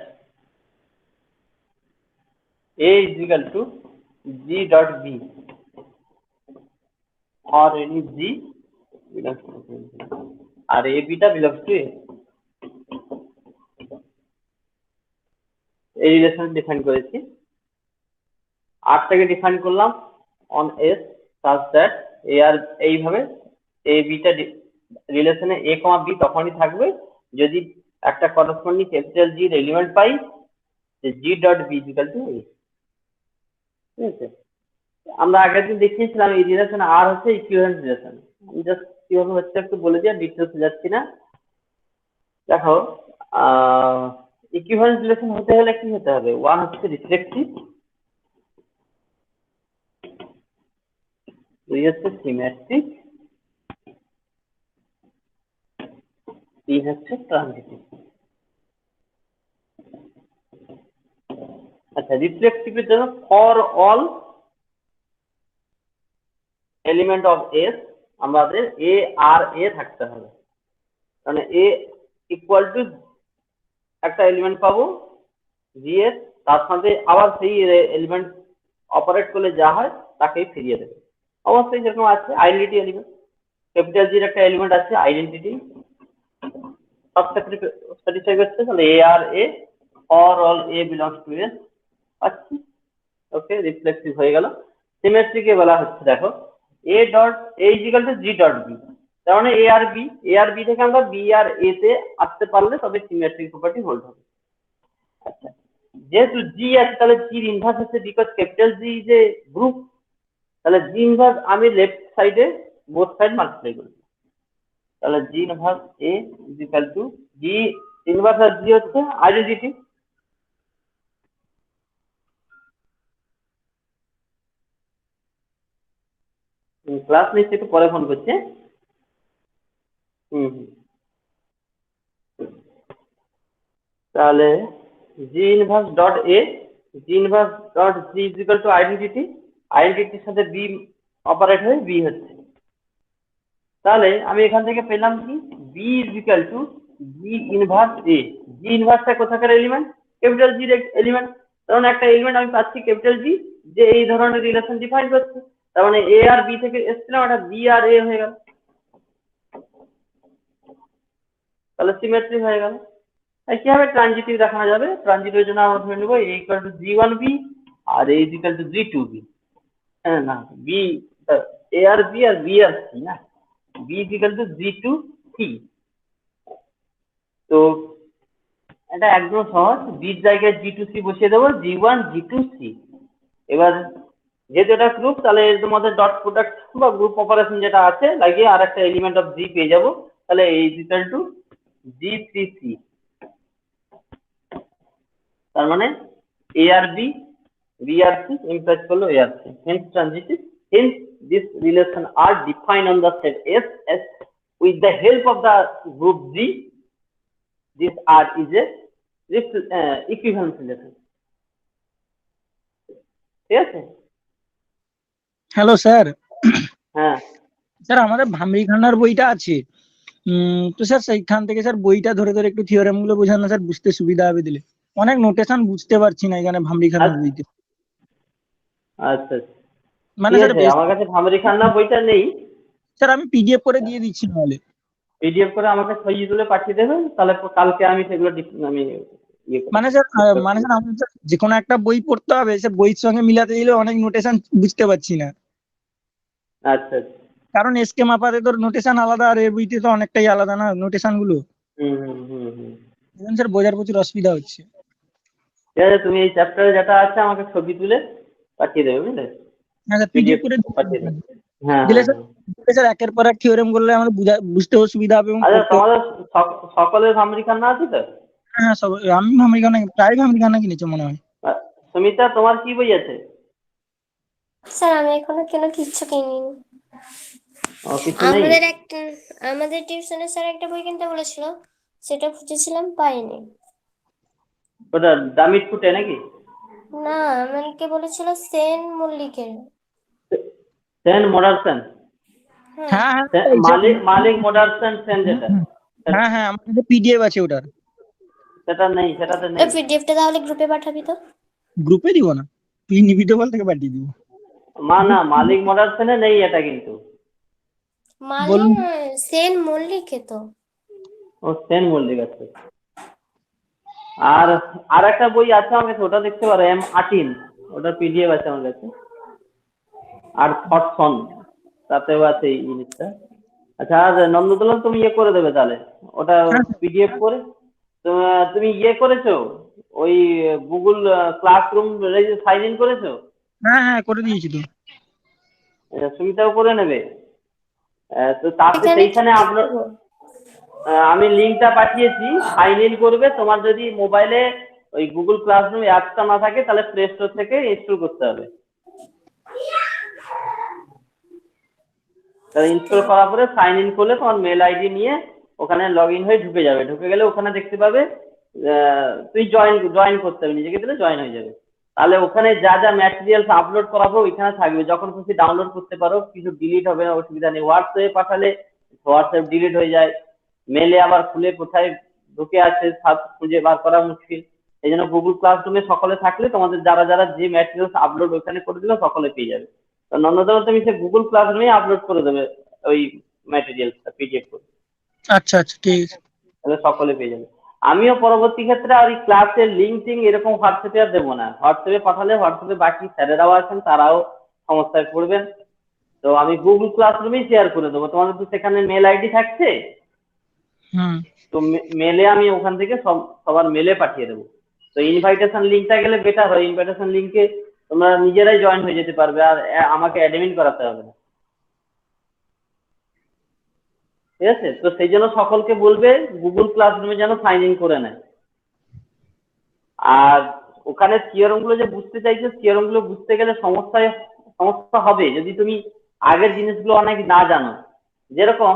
[SPEAKER 1] A is equal to G dot B or any G belongs to আর A B টা belongs to A। এই relation define করেছি। আরটাকে define করলাম on S such that A আর এইভাবে A beta রিলেশনে এ কমা B তখনই থাকবে যদি একটা করসপন্ডিং ক্যাপিটাল জি এলিমেন্ট পাই, যে G dot B equal to A. ঠিক আছে, আমরা আগের দিন দেখিয়েছিলাম এই রিলেশন আর হচ্ছে ইকুইভ্যালেন্ট রিলেশন। আমি জাস্ট কিভাবে হচ্ছে একটু বলে দিই, ডিটেলসে যাচ্ছি না। দেখো, ইকুইভ্যালেন্ট রিলেশন হতে হলে কি হতে হবে? ওয়ান হচ্ছে রিফ্লেক্সিভ, দুই হচ্ছে সিমেট্রিক, তিন হচ্ছে ট্রানজিটিভ। আচ্ছা, রিফ্লেক্সিভের জন্য for all element of S আমাদের এ আর এ থাকতে হবে। মানে এ ইকুয়াল টু একটা এলিমেন্ট পাবো জি এস, তার সাথে আবার সেই এলিমেন্ট অপারেট করলে যা হয় তাকেই ফিরিয়ে দেবে। অবশ্যই যেরকম আছে আইডেন্টিটি এলিমেন্ট, ক্যাপিটাল জির একটা এলিমেন্ট আছে আইডেন্টিটি, সব স্যাটিসফাই করছে, তাহলে A R A for all A belongs to S পাচ্ছি। ওকে, রিফ্লেক্সিভ হয়ে গেল। সিমেট্রিকে বলা হচ্ছে, দেখো A dot A equal to G dot B, তার মানে এ আর বি থেকে আমরা বি আর এ তে আসতে পারলে তবে সিমেট্রিক প্রপার্টি হোল্ড হবে। আচ্ছা, যেহেতু জি আছে তাহলে জির ইনভার্স হচ্ছে, because capital G is a group, তাহলে জি ইনভার্স আমি লেফট সাইডে বোথ সাইড মাল্টিপ্লাই করি। তাহলে G inverse A equal to G inverse আর জি হচ্ছে আইডেন্টিটি, ক্লাস নিচ্ছে, একটু পরে ফোন করছে। হুম হুম। তাহলে G inverse dot A, G inverse dot G is equal to identity, আইডেন্টিটির সাথে বি অপারেট হয়ে বি হচ্ছে। তাহলে আমি এখান থেকে পেলাম কি, B is equal to G inverse A. G ইনভার্সটা কোথাকার এলিমেন্ট? Capital G element. কারণ একটা এলিমেন্ট আমি পাচ্ছি ক্যাপিটাল জি, যে এই ধরনের রিলেশন ডিফাইন করছে। তার মানে এ আর বি থেকে এসেছিলাম, এটা বি আর এ হয়ে গেল, তাহলে সিমেট্রি হয়ে গেল। কিভাবে ট্রানজিটিভ দেখানো যাবে? ট্রানজিটিভের জন্য আমরা ধরে নেব A equal to G one B আর A is equal to G two B. হ্যাঁ না, B A R B R B R C না, B is equal to G two C. তো এটা একদম সহজ, বির জায়গায় জি টু সি বসিয়ে দেবো, জি ওয়ান জি টু সি। এবার যেহেতু এটা গ্রুপ, তাহলে এর মধ্যে ডট প্রোডাক্ট বা গ্রুপ অপারেশন যেটা আছে লাগিয়ে আর একটা এলিমেন্ট অফ জি পেয়ে যাবো। তাহলে A is equal to G C C. তার মানে A R B, B R C implies করলো A R C, hence transitive. Hence this relation are defined on the set S as with the help of the group G. This R is a equivalence relation. ঠিক আছে?
[SPEAKER 3] Hello sir.
[SPEAKER 1] হ্যাঁ
[SPEAKER 3] sir আমাদের ভামরিখানার বইটা আছে, তো sir সেইখান থেকে sir বইটা ধরে ধরে একটু থিওরেম গুলো বোঝানো স্যার, বুঝতে সুবিধা হবে দিলে। অনেক নোটেশন বুঝতে পারছি না এখানে ভামরিখানার
[SPEAKER 1] আচ্ছা
[SPEAKER 3] বইতে।
[SPEAKER 1] আচ্ছা,
[SPEAKER 3] মানে
[SPEAKER 1] ঠিক
[SPEAKER 3] স্যার
[SPEAKER 1] আছে, আমার কাছে ভামরি খান্না বইটা নেই।
[SPEAKER 3] স্যার আমি পিডিএফ করে দিয়ে দিচ্ছি নাহলে।
[SPEAKER 1] পিডিএফ করে আমাকে ছবি তুলে পাঠিয়ে দেবেন, তাহলে কালকে আমি সেগুলো আমি ইয়ে করে
[SPEAKER 3] মানে স্যার
[SPEAKER 1] discuss
[SPEAKER 3] মানে
[SPEAKER 1] করব।
[SPEAKER 3] স্যার আমাদের যে কোনো একটা বই পড়তে হবে, সে বইয়ের সঙ্গে মিলাতে দিলে অনেক নোটেশন বুঝতে পারছি না।
[SPEAKER 1] আচ্ছা আচ্ছা।
[SPEAKER 3] কারণ এসকে মাপাতে তোর নোটেশন আলাদা, আর এর বইতে তো অনেকটাই আলাদা না নোটেশন গুলো।
[SPEAKER 1] হুম হুম হুম হুম।
[SPEAKER 3] এখন স্যার বোঝার প্রচুর অসুবিধা হচ্ছে।
[SPEAKER 1] ঠিক আছে, তুমি এই চ্যাপ্টারে যেটা আছে আমাকে ছবি তুলে পাঠিয়ে দেবে, বুঝলে?
[SPEAKER 3] হ্যাঁ স্যার পিডিএফ
[SPEAKER 1] পিডিএফ
[SPEAKER 3] করে
[SPEAKER 1] পাঠিয়ে দেবে। হ্যাঁ
[SPEAKER 3] দিলে
[SPEAKER 1] হ্যাঁ
[SPEAKER 3] স্যার,
[SPEAKER 1] হ্যাঁ।
[SPEAKER 3] স্যার একের পর এক থিওরেম করলে আমাদের বুঝতেও সুবিধা হবে এবং
[SPEAKER 1] আচ্ছা,
[SPEAKER 3] পড়তে।
[SPEAKER 1] তোমাদের সকলের ভামরি খান্না আছে তো?
[SPEAKER 3] হ্যাঁ সব, আমি ভামরিখানা প্রায় ভামরিখানা কিনেছি মনে হয়।
[SPEAKER 1] সুমিতা, তোমার কি বই আছে?
[SPEAKER 2] স্যার আমি এখনো কেন কিচ্ছু কিনিনি।
[SPEAKER 1] ও, কিছু নেই?
[SPEAKER 2] আমাদের একটা আমাদের টিউশনের স্যার একটা বই কিনতে বলেছিল, সেটা খুঁজেছিলাম পাইনি।
[SPEAKER 1] ওটা দামির ফুটে নাকি?
[SPEAKER 2] না, আমাকে বলেছিল সেন মল্লিকের।
[SPEAKER 1] সেন মোডারসন,
[SPEAKER 2] হ্যাঁ।
[SPEAKER 3] হ্যাঁ হ্যাঁ এই যে-
[SPEAKER 1] মালিক মালিক মোডারসন সেন যেটা,
[SPEAKER 3] হ্যাঁ হ্যাঁ আমার কাছে পিডিএফ আছে ওটার।
[SPEAKER 1] সেটা নেই, সেটাতে
[SPEAKER 2] ওই
[SPEAKER 1] নেই।
[SPEAKER 2] পিডিএফটা তাহলে গ্রুপে পাঠাবি তো।
[SPEAKER 3] গ্রুপে দিব না, তুই নিবি তো বল, থেকে পাঠিয়ে দিব।
[SPEAKER 1] না, মালিক মোডারসনে নেই এটা কিন্তু।
[SPEAKER 3] বলুন।
[SPEAKER 2] মালিক সেন মল্লিকে তো।
[SPEAKER 1] ও সেন মল্লিক আছে। আর আর একটা বই আছে আমার কাছে, ওটা দেখতে পারো, M18, ওটার পিডিএফ আছে আমার কাছে। আর থটসন, তাতেও আছে এই জিনিসটা। আচ্ছা, আর নন্দদোলন তুমি ইয়ে করে দেবে তাহলে, ওটা
[SPEAKER 3] হ্যাঁ
[SPEAKER 1] পিডিএফ করে। তুমি ইয়ে করেছো, ওই গুগল ক্লাসরুম সাইন ইন করেছো?
[SPEAKER 3] হ্যাঁ হ্যাঁ করে দিয়েছি তো।
[SPEAKER 1] সুবিধাও করে নেবে। তো তাতে
[SPEAKER 2] এখানে কি
[SPEAKER 1] সেইখানে
[SPEAKER 2] কি
[SPEAKER 1] আপলোড,
[SPEAKER 2] করবো?
[SPEAKER 1] আমি লিঙ্কটা পাঠিয়েছি, সাইন ইন করবে। তোমার যদি মোবাইলে ওই গুগল ক্লাসরুম অ্যাপসটা না থাকে, তাহলে প্লে স্টোর থেকে ইনস্টল করতে হবে। তাহলে ইনস্টল করার পরে সাইন ইন করলে তোমার মেল আইডি নিয়ে ওখানে লগ ইন হয়ে ঢুকে যাবে। ঢুকে গেলে ওখানে দেখতে পাবে তুই জয়েন করতে হবে, নিজেকে দিলে জয়েন হয়ে যাবে। তাহলে ওখানে যা যা ম্যাটেরিয়ালস আপলোড করাবো ওইখানে থাকবে, যখন খুশি ডাউনলোড করতে পারো, কিছু ডিলিট হবে না, অসুবিধা নেই। হোয়াটসঅ্যাপে পাঠালে হোয়াটসঅ্যাপ ডিলিট হয়ে যায়, মেলে আবার খুলে কোথায় ঢুকে আছে সব খুঁজে বার করা মুশকিল। এই জন্য গুগল ক্লাসরুমে সকলে থাকলে তোমাদের যারা যারা যে ম্যাটেরিয়ালস আপলোড ওখানে করে দিলে সকলে পেয়ে যাবে। তো নন্দন, তুমি সে গুগল ক্লাসরুমে আপলোড করে দেবে ওই ম্যাটেরিয়ালসটা পিডিএফ করে,
[SPEAKER 3] আচ্ছা আচ্ছা ঠিক আছে।
[SPEAKER 1] তাহলে সকলে পেয়ে যাবে। আমিও পরবর্তী ক্ষেত্রে আর এই ক্লাসের লিঙ্ক টিঙ্ক এরকম হোয়াটসঅ্যাপে আর দেবো না। হোয়াটসঅ্যাপে পাঠালে হোয়াটসঅ্যাপে বাকি স্যারেরাও আছেন, তারাও সমস্যায় পড়বেন। তো আমি গুগল ক্লাসরুমেই শেয়ার করে দেবো। তোমাদের তো সেখানে মেল আইডি থাকছে,
[SPEAKER 3] হুম।
[SPEAKER 1] তো মেলে আমি ওখান থেকে সবার মেলে পাঠিয়ে দেবো। তো ইনভাইটেশন লিঙ্কটা গেলে বেটার হয়, ইনভাইটেশন লিঙ্কে তোমরা নিজেরাই জয়েন হয়ে যেতে পারবে, আর আমাকে অ্যাডমিন করাতে হবে না। ঠিক আছে? তো সেই জন্য সকলকে বলবে গুগল ক্লাসরুমে যেন সাইন ইন করে নেয়। আর ওখানে থিওরাম গুলো যে বুঝতে চাইছো, থিওরাম গুলো বুঝতে গেলে সমস্যা হবে। যদি তুমি আগের জিনিসগুলো অনেক না জানো। যেরকম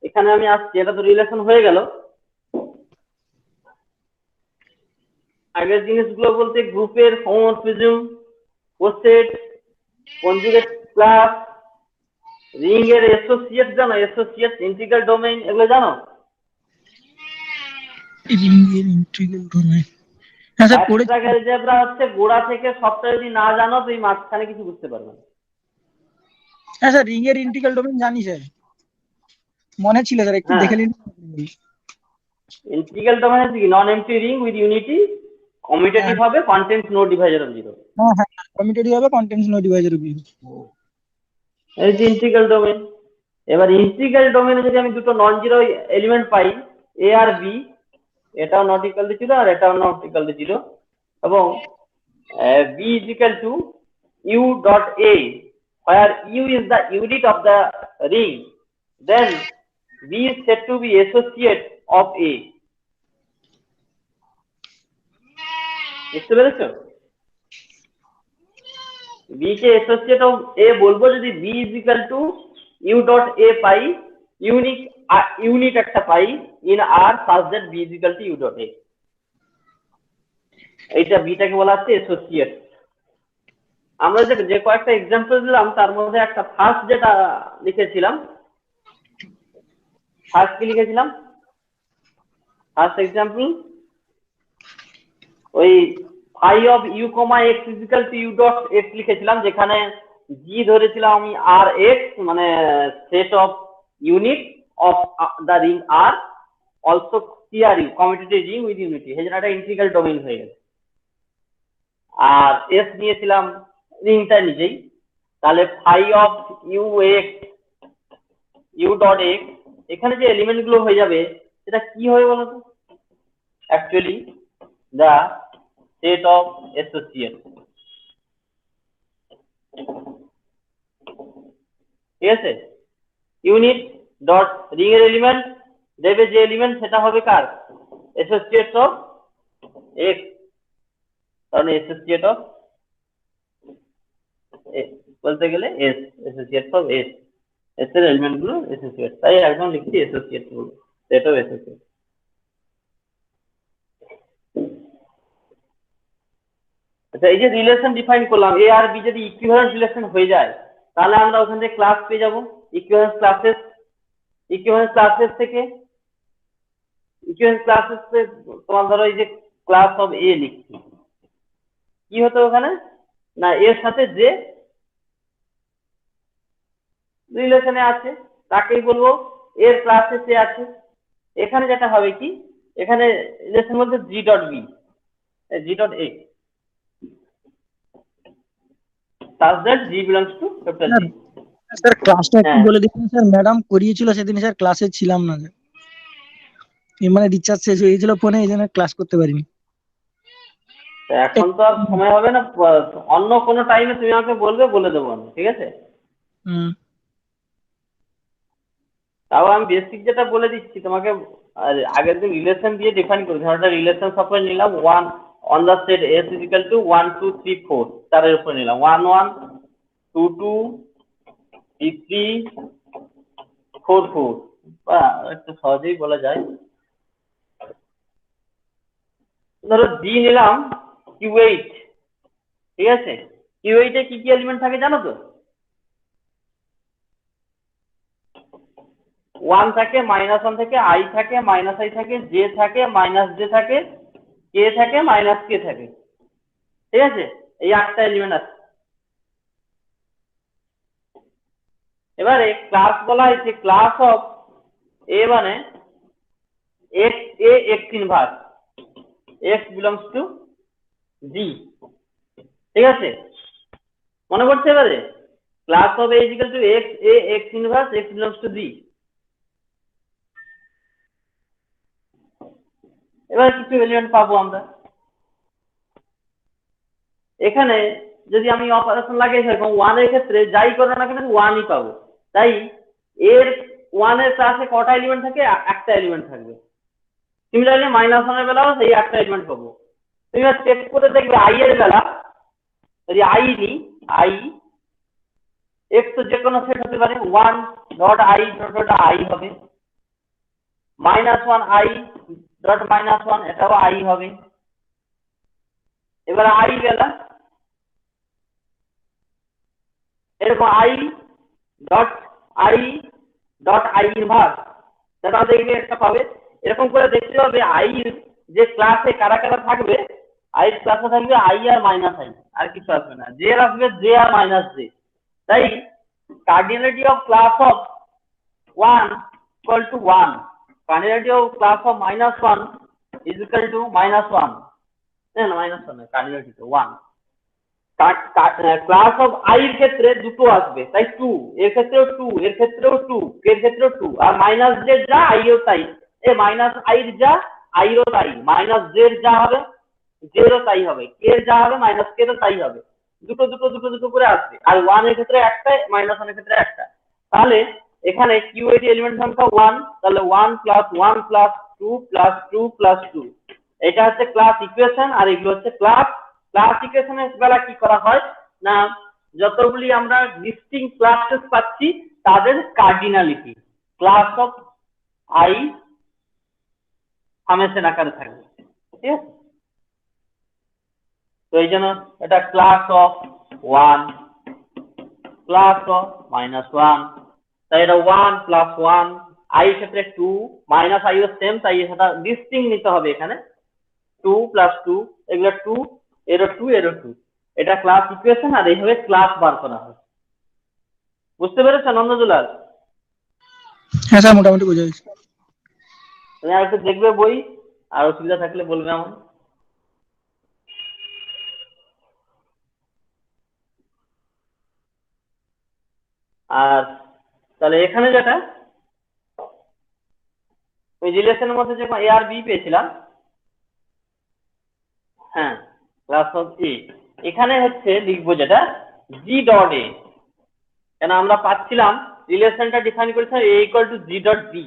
[SPEAKER 1] এখানে আমি আসছি, এটা তো রিলেশন হয়ে গেল। আগের জিনিসগুলো বলতে গ্রুপের হোমোমরফিজম, কোসেট, কনজুগেট ক্লাস, রিং এর অ্যাসোসিয়েট জানো, অ্যাসোসিয়েট, ইন্টিগ্রাল ডোমেইন, এগুলো জানো?
[SPEAKER 3] রিং এর ইন্টিগ্রাল ডোমেইন হ্যাঁ স্যার পড়েছি।
[SPEAKER 1] অ্যাবস্ট্রাক্ট অ্যালজেব্রা হচ্ছে গোড়া থেকে সবটা যদি না জানো তুমি মাঝখানে কিছু বুঝতে পারবে না।
[SPEAKER 3] হ্যাঁ স্যার রিং এর ইন্টিগ্রাল ডোমেইন জানি স্যার, মনে ছিল স্যার, একটু
[SPEAKER 1] হ্যাঁ,
[SPEAKER 3] দেখে নিন।
[SPEAKER 1] ইন্টিগ্রাল ডোমেইন হচ্ছে কি non empty ring with unity, commutative হবে, contents no divisor of zero.
[SPEAKER 3] হ্যাঁ হ্যাঁ কমিউটেটিভ হবে, contents no divisor of zero.
[SPEAKER 1] এই যে ইন্টিগ্রাল ডোমেইন। এবার ইন্টিগ্রাল ডোমেইনে যদি আমি দুটো নন জিরো এলিমেন্ট পাই, এ আর বি, এটাও নট ইকুয়াল টু জিরো আর এটাও নট ইকুয়াল টু জিরো, এবং B is equal to U dot A, where u is the unit of the ring, then b is said to be associate of a. বুঝতে পেরেছো? b K associate of a বলবো যদি b is equal to u dot a pi, unit একটা পাই in r such that b is equal to u dot a। এইটা b টাকে বলা হচ্ছে associate. আমরা যে কয়েকটা এক্সাম্পল দিলাম তার মধ্যে একটা ফার্স্ট যেটা লিখেছিলাম, ফার্স্ট কি লিখেছিলাম, ফার্স্ট এক্সাম্পল ওই phi of U comma X equal to U dot X লিখেছিলাম, যেখানে জি ধরেছিলাম আমি আর এক্স, মানে set of unit of the ring R, also CRU commutative ring with unity, সেই জন্য একটা ইন্টিগ্রাল ডোমেইন হয়ে গেছে। আর এস নিয়েছিলাম রিংটা নিজেই, তাহলে phi of U X U dot X, এখানে যে এলিমেন্ট গুলো হয়ে যাবে সেটা কি হবে বলতো? Actually the set of associates। ঠিক আছে, ইউনিট ডট রিং এর এলিমেন্ট দেবে যে এলিমেন্ট সেটা হবে কার? অ্যাসোসিয়েটস অফ এক্স, কারণ অ্যাসোসিয়েট অফ বলতে গেলে S, associates of S, S এর এলিমেন্ট গুলো অ্যাসোসিয়েট, তাই একদম লিখছি অ্যাসোসিয়েট গুলো, সেট অফ অ্যাসোসিয়েট। আচ্ছা, এই যে রিলেশন ডিফাইন করলাম, এ আর বি যদি ইকুইভ্যালেন্স রিলেশন হয়ে যায় তাহলে আমরা ওখান থেকে ক্লাস পেয়ে যাবো, ইকুইভ্যালেন্স ক্লাসেস। থেকে তোমার ধরো এই যে ক্লাস অফ এ লিখছি, কি হতো ওখানে না, এর সাথে যে রিলেশনে আছে তাকেই বলবো এর ক্লাসে সে আছে। এখানে যেটা হবে কি, এখানে রিলেশন বলতে G dot B, G dot A, such that G belongs to capital G।
[SPEAKER 3] Sir ক্লাসটা একটু বলে দিন স্যার, ম্যাডাম করিয়েছিল সেদিন স্যার, ক্লাসে ছিলাম না স্যার, মানে রিচার্জ শেষ হয়ে গেছিল ফোনে, এই জন্য ক্লাস করতে পারিনি।
[SPEAKER 1] এখন তো আর সময় হবে না, অন্য কোনো টাইমে তুমি আমাকে বলবে, বলে দেবো আমি, ঠিক আছে? তাও আমি বেসিক যেটা বলে দিচ্ছি তোমাকে, আগের দিন রিলেশন দিয়ে ডিফাইন করি। ধরো একটা রিলেশন সাপোজ নিলাম, one on the set S is equal to 1 2 3 4, তারের উপর নিলাম 1 1 2 2 3 3 4 4, বা একটু সহজেই বলা যায়। ধরো জি নিলাম Q8, ঠিক আছে? Q8 এ কি কি এলিমেন্ট থাকে জানো তো? 1 থাকে, -1 থাকে, I থাকে, -I থাকে, J থাকে, -J থাকে, K থাকে, -K থাকে, ঠিক আছে? এই 8টা এলিমেন্ট আছে। এবারে ক্লাস বলা হয়েছে ক্লাস অফ এ, মানে x a x inverse, x belongs to G, ঠিক আছে? মনে পড়ছে এবারে? Class of a equal to x a x inverse, x belongs to G। এবার কিছু এলিমেন্ট পাবো আমরা এখানে, যদি আমি অপারেশন লাগিয়ে থাকি 1 এর ক্ষেত্রে যাই করো না কেন 1ই পাবো। তাই এর 1 এর ক্লাসে কটা এলিমেন্ট থাকে? একটা এলিমেন্ট থাকবে। সিমিলারলি -1 এর বেলাও সেই একটা এলিমেন্ট পাবো। তুমি চেক করে দেখবে i এর বেলা, যদি i নি, i এক্স তো যে কোনো সেট হতে পারে, 1 ডট আই ডট আই হবে, -1 আই ডট -1 এটাও আই হবে। এবার আই গেল এরকম আই ডট আই ইনভার্স, সেটা দেখবে একটা পাবে। এরকম করে দেখতে হবে আই যে ক্লাসে কারা কারা থাকবে, আই ক্লাসে থাকবে আই আর মাইনাস আই, আর কিছু আসবে না, জে আসবে জে আর মাইনাস জে। তাই cardinality of class of 1 equal to 1, cardinality of class of -1 is equal to -1, না -1 না, cardinality তো 1। ক্লাস অফ আই এর ক্ষেত্রে দুটো আসবে, তাই 2, এর ক্ষেত্রেও 2, এর ক্ষেত্রেও 2, এর ক্ষেত্রেও 2, আর মাইনাস জে যা আই এর তাই, এ মাইনাস আই এর যা আই এর তাই, মাইনাস জে এর যা হবে জে এর তাই হবে, কে এর যা হবে মাইনাস কে এর তাই হবে, দুটো দুটো দুটো দুটো করে আসবে। আর 1 এর ক্ষেত্রে একটা, -1 এর ক্ষেত্রে একটা। তাহলে এখানে কিউএটি এলিমেন্ট সংখ্যা 1, তাহলে 1 + 1 + 2 + 2 + 2, এটা হচ্ছে ক্লাস ইকুয়েশন। আর এগুলো হচ্ছে ক্লাস ইকুয়েশনের বেলা কি করা হয় না, যতগুলি আমরা ডিস্টিংক্ট ক্লাসেস পাচ্ছি তাদের cardinality class of I summation আকারে থাকবে, ঠিক আছে। তো এই জন্য এটা ক্লাস অফ 1 ক্লাস অফ -1, তাই এটা 1 + 1, আই ক্ষেত্রে 2, মাইনাস আই ও সেম, তাই এটা ডিস্টিংক্ট নিতে হবে এখানে, 2 + 2, এগুলো 2, এরও 2, এরও 2, এটা ক্লাস ইকুয়েশন। আর এইভাবে ক্লাস বার করা হয়। বুঝতে পেরেছেন নন্দদুলাল?
[SPEAKER 3] হ্যাঁ স্যার, মোটামুটি বুঝে গেছি।
[SPEAKER 1] তুমি আর একটু দেখবে বই, আর অসুবিধা থাকলে বলবে আমার। আর তাহলে এখানে যেটা ওই রিলেশনের মধ্যে যখন এ আর বি পেয়েছিলাম, হ্যাঁ ক্লাস অফ এ, এখানে হচ্ছে লিখবো যেটা জি ডট এ, কেন আমরা পাচ্ছিলাম রিলেশনটা ডিফাইন করেছিলাম A equal to G dot B.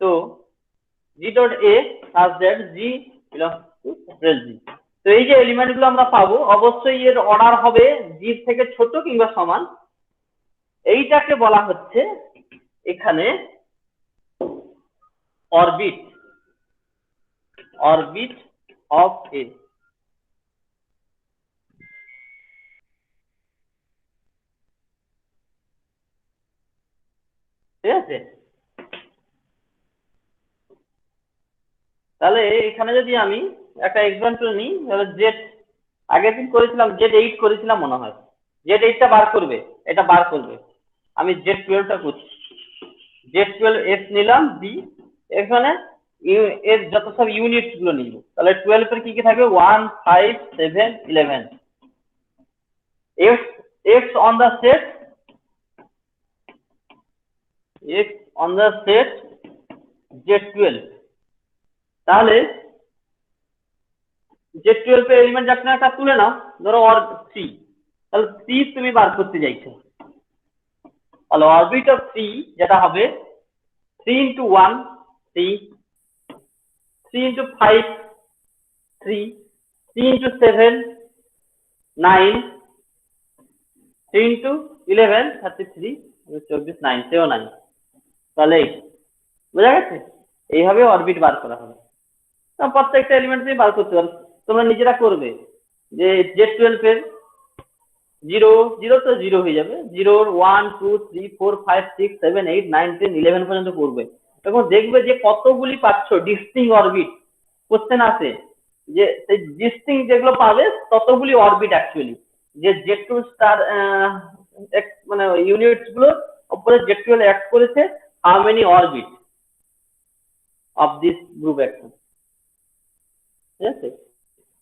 [SPEAKER 1] তো G dot A such that G belongs to separate G. তো এই যে এলিমেন্ট গুলো আমরা পাবো, অবশ্যই এর অর্ডার হবে জি থেকে ছোট কিংবা সমান। এইটাকে বলা হচ্ছে এখানে অরবিট অফ এ। ঠিক আছে, তাহলে এখানে যদি আমি একটা এক্সাম্পল নিই, তাহলে জেড আগের দিন করেছিলাম, Z8 করেছিলাম মনে হয়, Z8টা বার করবে, এটা বার করবে। আমি Z12টা করছি, Z12 S নিলাম, বি এখানে এর যত সব ইউনিটস গুলো নিব। তাহলে 12 এর কি কি থাকবে, 1 5 7 11, x on the set Z12। তাহলে Z12 এর এলিমেন্ট যখন একটা তুলে নাও, ধরো অর 3, তাহলে 3 তুমি বার করতে চাইছো, তাহলে অরবিট অফ 3 যেটা হবে 3 × 1 3, 3 × 5 3, 3 × 7 9, 3 × 11 33, 24 9 সেও 9, তাহলে বোঝা গেছে। এইভাবে অরবিট বার করা হবে। প্রত্যেকটা এলিমেন্ট তুমি বার করতে পারো, তোমরা নিজেরা করবে যে Z12 এর 0 0 তো 0 হয়ে যাবে, 0 1 2 3 4 5 6 7 8 9 10 11 পর্যন্ত করবে। তখন দেখবে যে কতগুলি পাচ্ছ ডিস্টিংক্ট অরবিট। কোশ্চেন আছে যে সেই ডিস্টিংক্ট যেগুলো পাবে ততগুলি অরবিট অ্যাকচুয়ালি, যে Z2 স্টার মানে ইউনিটস গুলো উপরে Z12 অ্যাড করেছে, how many orbit of this group action. ঠিক আছে,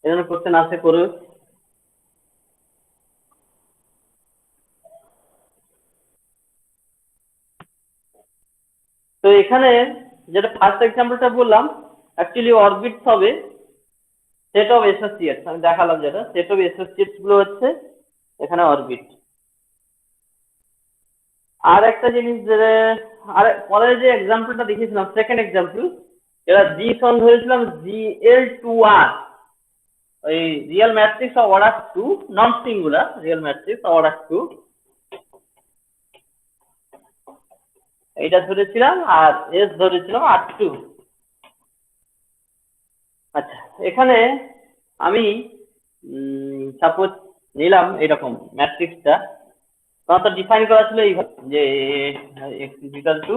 [SPEAKER 1] এখানে কোশ্চেন আছে করবে। তো এখানে যেটা ফার্স্ট এক্সাম্পলটা বললাম, অ্যাকচুয়ালি অরবিটস হবে সেট অফ অ্যাসোসিয়েটস, আমি দেখালাম যেটা সেট অফ অ্যাসোসিয়েটস গুলো হচ্ছে এখানে অরবিট। আর একটা জিনিস আর পরে যে এক্সাম্পলটা দেখিয়েছিলাম সেকেন্ড এক্সাম্পল, এটা জি সন ধরেছিলাম GL2R, ওই real matrix of order 2, non singular real matrix of order 2, এইটা ধরেছিলাম আর এস ধরেছিলাম R2। আচ্ছা, এখানে আমি সাপোজ নিলাম এরকম ম্যাট্রিক্সটা, তো ডিফাইন করা ছিল এইভাবে যে x equal to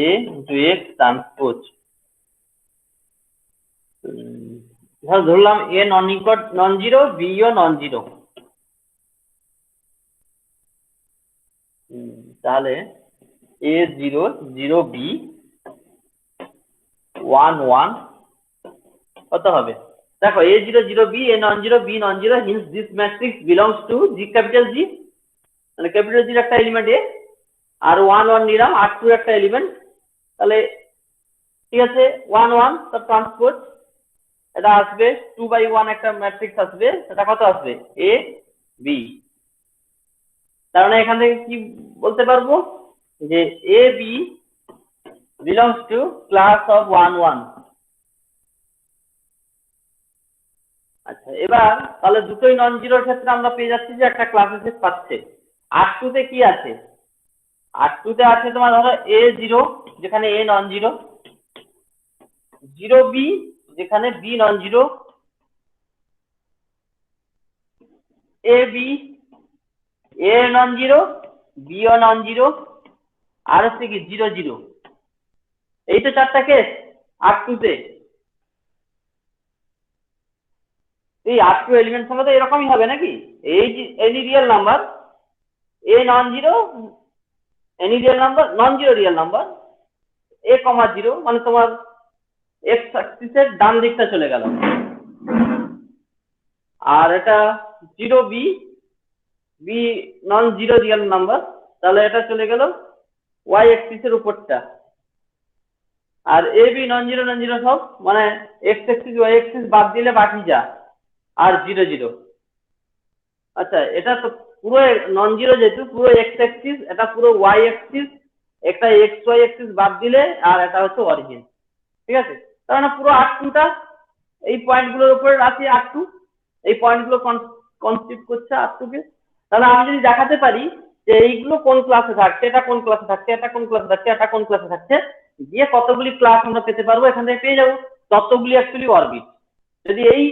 [SPEAKER 1] a into x transpose. ধরলাম a নন জিরো, b ও নন জিরো। তাহলে a 0 0 b 1 1 কত হবে? দেখো a 0 0 b a non zero b non zero, hence this matrix belongs to G capital G, মানে capital জির একটা element a, আর 1 1 নিলাম R2 এর একটা এলিমেন্ট। তাহলে ঠিক আছে 1 1 তার ট্রান্সপোজ এটা আসবে 2/1 একটা ম্যাট্রিক্স আসবে, সেটা কত আসবে? a b। তার মানে এখান থেকে কি বলতে পারবো যে a b belongs to class of 1 1। আচ্ছা, এবার তাহলে দুটোই নন জিরোর ক্ষেত্রে আমরা পেয়ে যাচ্ছি যে একটা ক্লাস এসে পাচ্ছে। R2 তে কি আছে? R2 তে আছে তোমার ধরো a 0 যেখানে a নন জিরো, 0 b যেখানে b non zero, a b a non zero b ও নন জিরো, আর হচ্ছে কি 0 0। এই তো চারটা কেস R2 তে। এই R2 এলিমেন্ট সংখ্যা তো এরকমই হবে নাকি? এই any real number a non zero, any real number non zero real number a, 0, মানে তোমার x অ্যাক্সিসের ডান দিকটা চলে গেল। আর এটা 0 b b non zero real number, তাহলে এটা চলে গেল y অ্যাক্সিসের উপরটা। আর a b নন জিরো সব, মানে x অ্যাক্সিস y অ্যাক্সিস বাদ দিলে বাকি যা আর 0 0। আচ্ছা, এটা তো পুরো নন জিরো, যেহেতু পুরো x অ্যাক্সিস, এটা পুরো y অ্যাক্সিস, একটা x y অ্যাক্সিস বাদ দিলে আর এটা হচ্ছে অরিজিন। ঠিক আছে, তার মানে পুরো R2 টা এই পয়েন্টগুলোর উপরে আছে। R2 এই পয়েন্টগুলো কনস্টিটিউট করছে R2 কে। তাহলে আমি যদি দেখাতে পারি যে এইগুলো কোন ক্লাসে থাকছে, এটা কোন ক্লাসে থাকছে, এটা কোন ক্লাসে থাকছে, এটা কোন ক্লাসে থাকছে, দিয়ে কতগুলি ক্লাস আমরা পেতে পারবো এখান থেকে পেয়ে যাবো ততগুলি অ্যাকচুয়ালি অরবিট। যদি এই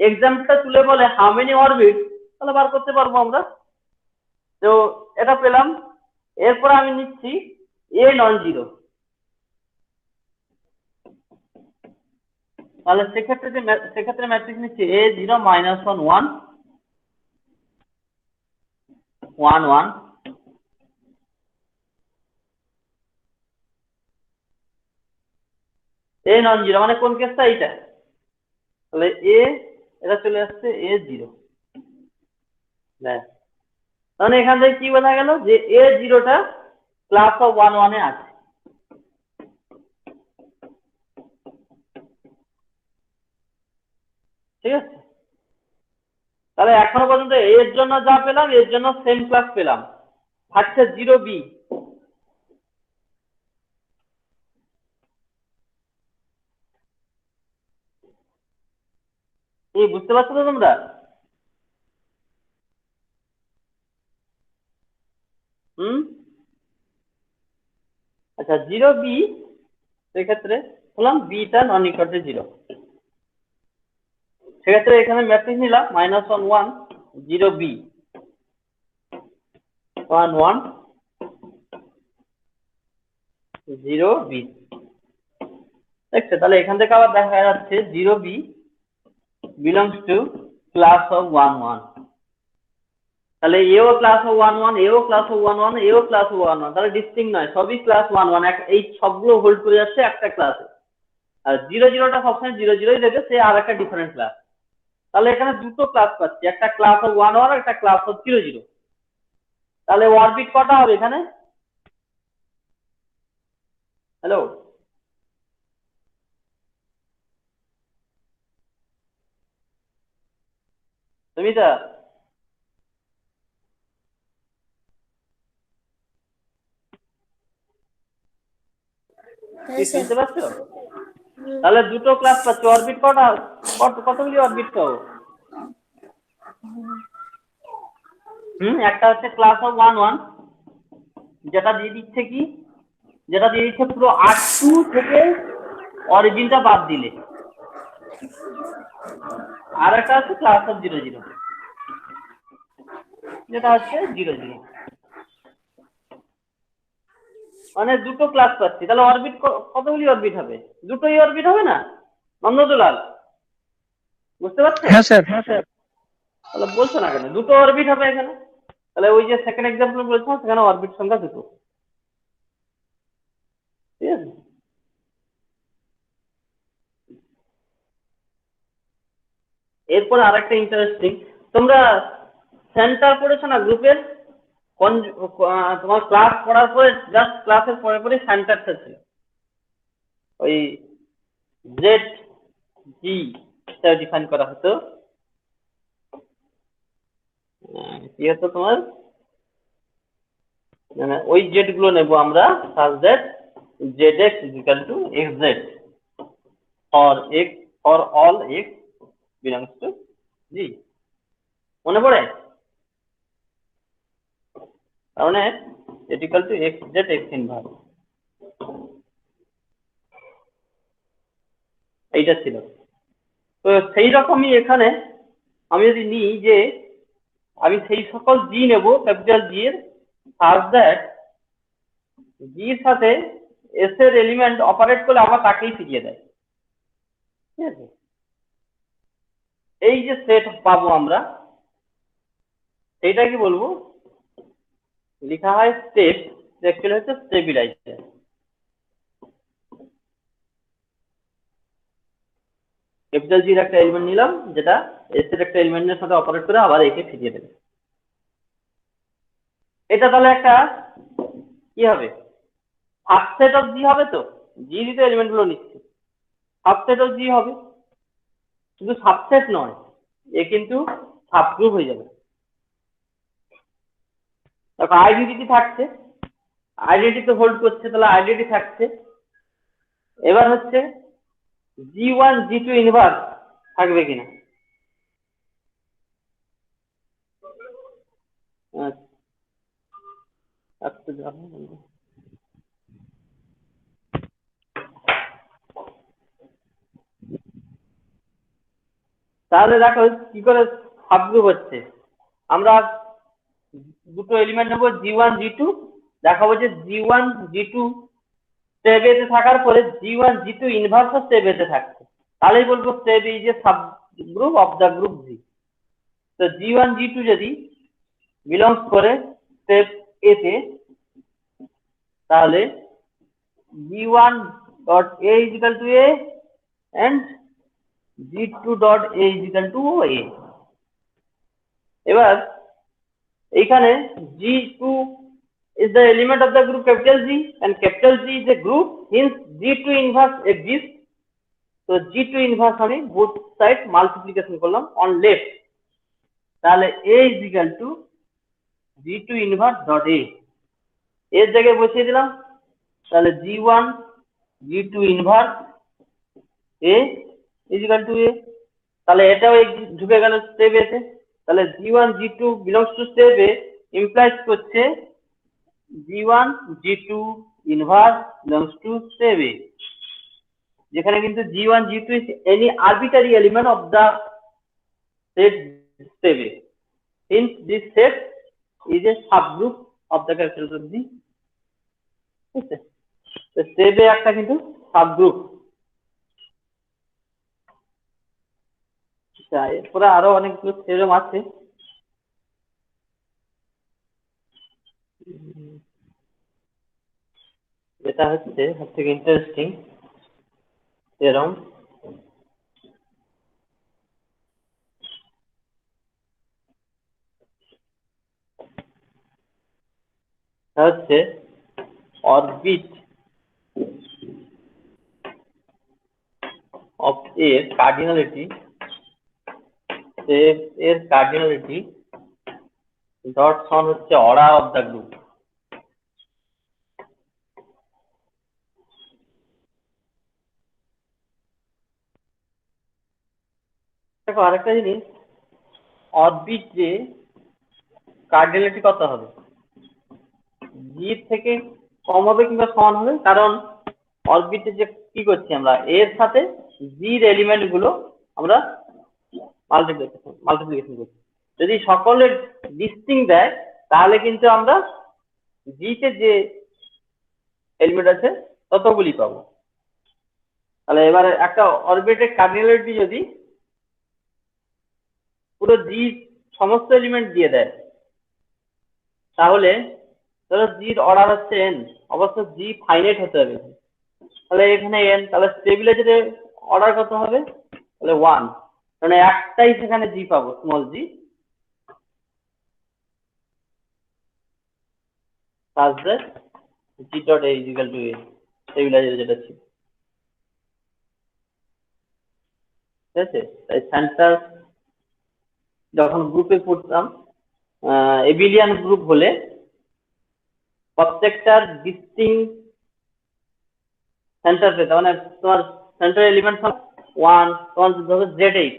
[SPEAKER 1] এক্সাম্পলটা তুলে বলে হাউ মেনি অরবিট, তাহলে বার করতে পারবো আমরা। তো এটা পেলাম। এরপর আমি নিচ্ছি a নন জিরো। তাহলে সেক্ষেত্রে ম্যাট্রিক্স নিচ্ছে a 0 -1 1 1 1। a নন জিরো মানে কোন কেসটা? এইটা। তাহলে a এটা চলে আসছে a 0। তাহলে এখান থেকে কি বোঝা গেল যে a 0টা ক্লাস অফ 1 1 এ আছে। ঠিক আছে, তাহলে এখনো পর্যন্ত এর জন্য যা পেলাম, এর জন্য সেম ক্লাস পেলাম, থাকছে 0 b। এই বুঝতে পারছো তো তোমরা? আচ্ছা, 0 b সেক্ষেত্রে বললাম বিটা নন ইকুয়াল টু 0। সেক্ষেত্রে এখানে ম্যাট্রিক্স নিলাম -1 1 0 b 1 1 0 b। দেখছো, তাহলে এখান থেকে আবার দেখা যাচ্ছে 0 b belongs to class of 1 1। তাহলে এও ক্লাস অফ 1 1, এও ক্লাস অফ 1 1, এও ক্লাস অফ 1 1, তাহলে ডিস্টিংক্ট নয়, সবই ক্লাস 1 1। এই সবগুলো হোল্ড করে যাচ্ছে একটা ক্লাসে। আর 0 0টা সবসময় 0 0ই দেবে, সে আর একটা ডিফারেন্ট ক্লাস। তাহলে এখানে দুটো ক্লাস পাচ্ছি, একটা ক্লাস অফ 1 1 আর একটা ক্লাস অফ 0 0। তাহলে অরবিট কটা হবে এখানে? হ্যালো, সুমিতা, কি শুনতে পাচ্ছ? তাহলে দুটো ক্লাস পাচ্ছ, অরবিট কটা, কতগুলি অরবিট পাবো? একটা হচ্ছে ক্লাস অফ 1 1, যেটা দিয়ে দিচ্ছে কি যেটা দিয়ে দিচ্ছে পুরো R2 থেকে অরিজিনটা বাদ দিলে, আর একটা আছে ক্লাস অফ 00 যেটা হচ্ছে 00, মানে দুটো ক্লাস পাচ্ছি। তাহলে অরবিট কতগুলি অরবিট হবে? দুটোই অরবিট হবে না নন্দদুলাল? বুঝতে পারছেন?
[SPEAKER 3] হ্যাঁ স্যার।
[SPEAKER 1] তাহলে বলছো না কেন দুটো অরবিট হবে এখানে? তাহলে ওই যে সেকেন্ড এক্সাম্পল বলেছিলাম সেখানে অরবিট সংখ্যা দুটো, ঠিক আছে? এরপর আরেকটা ইন্টারেস্টিং, তোমরা সেন্টার পড়েছো না গ্রুপের? তোমার ক্লাস পড়ার পরে জাস্ট ক্লাসের পরে পরে সেন্টারটা ছিল, ওই জেড জি ডিফাইন করা হতো। কি হতো তোমার, মানে ওই জেড গুলো নেবো আমরা, such that Z X is equal to X Z for all X belongs to G. মনে পড়ে? তাহলে এট equal to X Z X inverse, এইটা ছিল। তো সেই রকমই এখানে আমি যদি নিই যে আমি সেই সকল জি নেব ক্যাপিটাল জি এর, সাজ দ্যাট জি এর সাথে এস এর এলিমেন্ট অপারেট করলে আবার তাকেই ফিরিয়ে দেয়, ঠিক আছে? এই যে সেট পাবো আমরা, সেইটা কি বলবো, লেখা হয় স্টেপ, অ্যাকচুয়ালি হচ্ছে স্টেবিলাইজার। ক্যাপিটাল জির একটা এলিমেন্ট নিলাম যেটা এস এর একটা এলিমেন্টের সাথে অপারেট করে আবার একে ফিরিয়ে দেবে। এটা তাহলে একটা কি হবে, সাবসেট অফ জি হবে। তো জি তো এলিমেন্ট গুলো নিচ্ছে, সাবসেট অফ জি হবে। শুধু সাবসেট নয়, এ কিন্তু সাবগ্রুপ হয়ে যাবে। তারপর আইডেন্টিটি থাকছে, আইডেন্টিটি তো হোল্ড করছে, তাহলে আইডেন্টিটি থাকছে। এবার হচ্ছে G1 G2 ইনভার্স থাকবে কিনা, তাহলে দেখো কি করে সাবগ্রুপ হচ্ছে। আমরা দুটো এলিমেন্ট নেবো G1 G2, দেখাবো যে G1 G2 স্টেপ এতে থাকার পরে G1 G2 ইনভার্স স্টেপ এতে থাকছে, তাহলেই বলবো step is a subgroup of the group G. তো G1 G2 যদি বিলংস করে স্টেপ এ তে, তাহলে G1 dot A is equal to A and G2 dot A is equal to A. এবার এইখানে G2 is the element of the group capital G and capital G is a group, hence G2 inverse exists. So G2 inverse আমি both side multiplication করলাম on left, তাহলে A is equal to G2 inverse dot A, এর জায়গায় বসিয়ে দিলাম, তাহলে G1 G2 inverse A is equal to A, তাহলে এটাও ঢুকে গেল স্টেপ এতে। তাহলে G1 G2 belongs to step A implies করছে G1 G2 inverse belongs to step A, যেখানে কিন্তু G1 G2 is any arbitrary element of the set step A, hence this set is a subgroup of the characters of the, ঠিক আছে? তো step A একটা কিন্তু subgroup. এরপরে আরো অনেকগুলো থিওরেম আছে। এটা হচ্ছে সবথেকে ইন্টারেস্টিং থিওরেম, হচ্ছে অরবিট অফ এর কার্ডিনালিটি, এর কার্ডিনালিটি ডট সন হচ্ছে অর্ডার অফ দ্য গ্রুপ। দেখো আরেকটা জিনিস, অরবিট যে কার্ডিনালিটি কত হবে, জি থেকে কম হবে কিংবা সমান হবে, কারণ অরবিটে যে কি করছি আমরা এর সাথে জির এলিমেন্ট গুলো আমরা মাল্টিপ্লিকেশন করছি। যদি সকলের ডিস্টিংক্ট দেয় তাহলে কিন্তু আমরা জি তে যে এলিমেন্ট আছে ততগুলি পাবো। তাহলে এবারে একটা অরবিটের কার্ডিনালিটি যদি পুরো জি সমস্ত এলিমেন্ট দিয়ে দেয়, তাহলে ধরো জির অর্ডার হচ্ছে এন, অবশ্য জি ফাইনাইট হতে হবে, তাহলে এখানে এন, তাহলে স্টেবিলাইজারের অর্ডার কত হবে, তাহলে 1, মানে একটাই সেখানে জি পাবো, small G, such that g dot a is equal to a, stabiliser যেটা ছিল, ঠিক আছে। তাই সেন্টার যখন গ্রুপে পড়তাম, এবিলিয়ান গ্রুপ হলে প্রত্যেকটার ডিস্টিংক্ট সেন্টার পেতে, মানে তোমার সেন্টার এলিমেন্ট 1, তোমার ধরো Z8,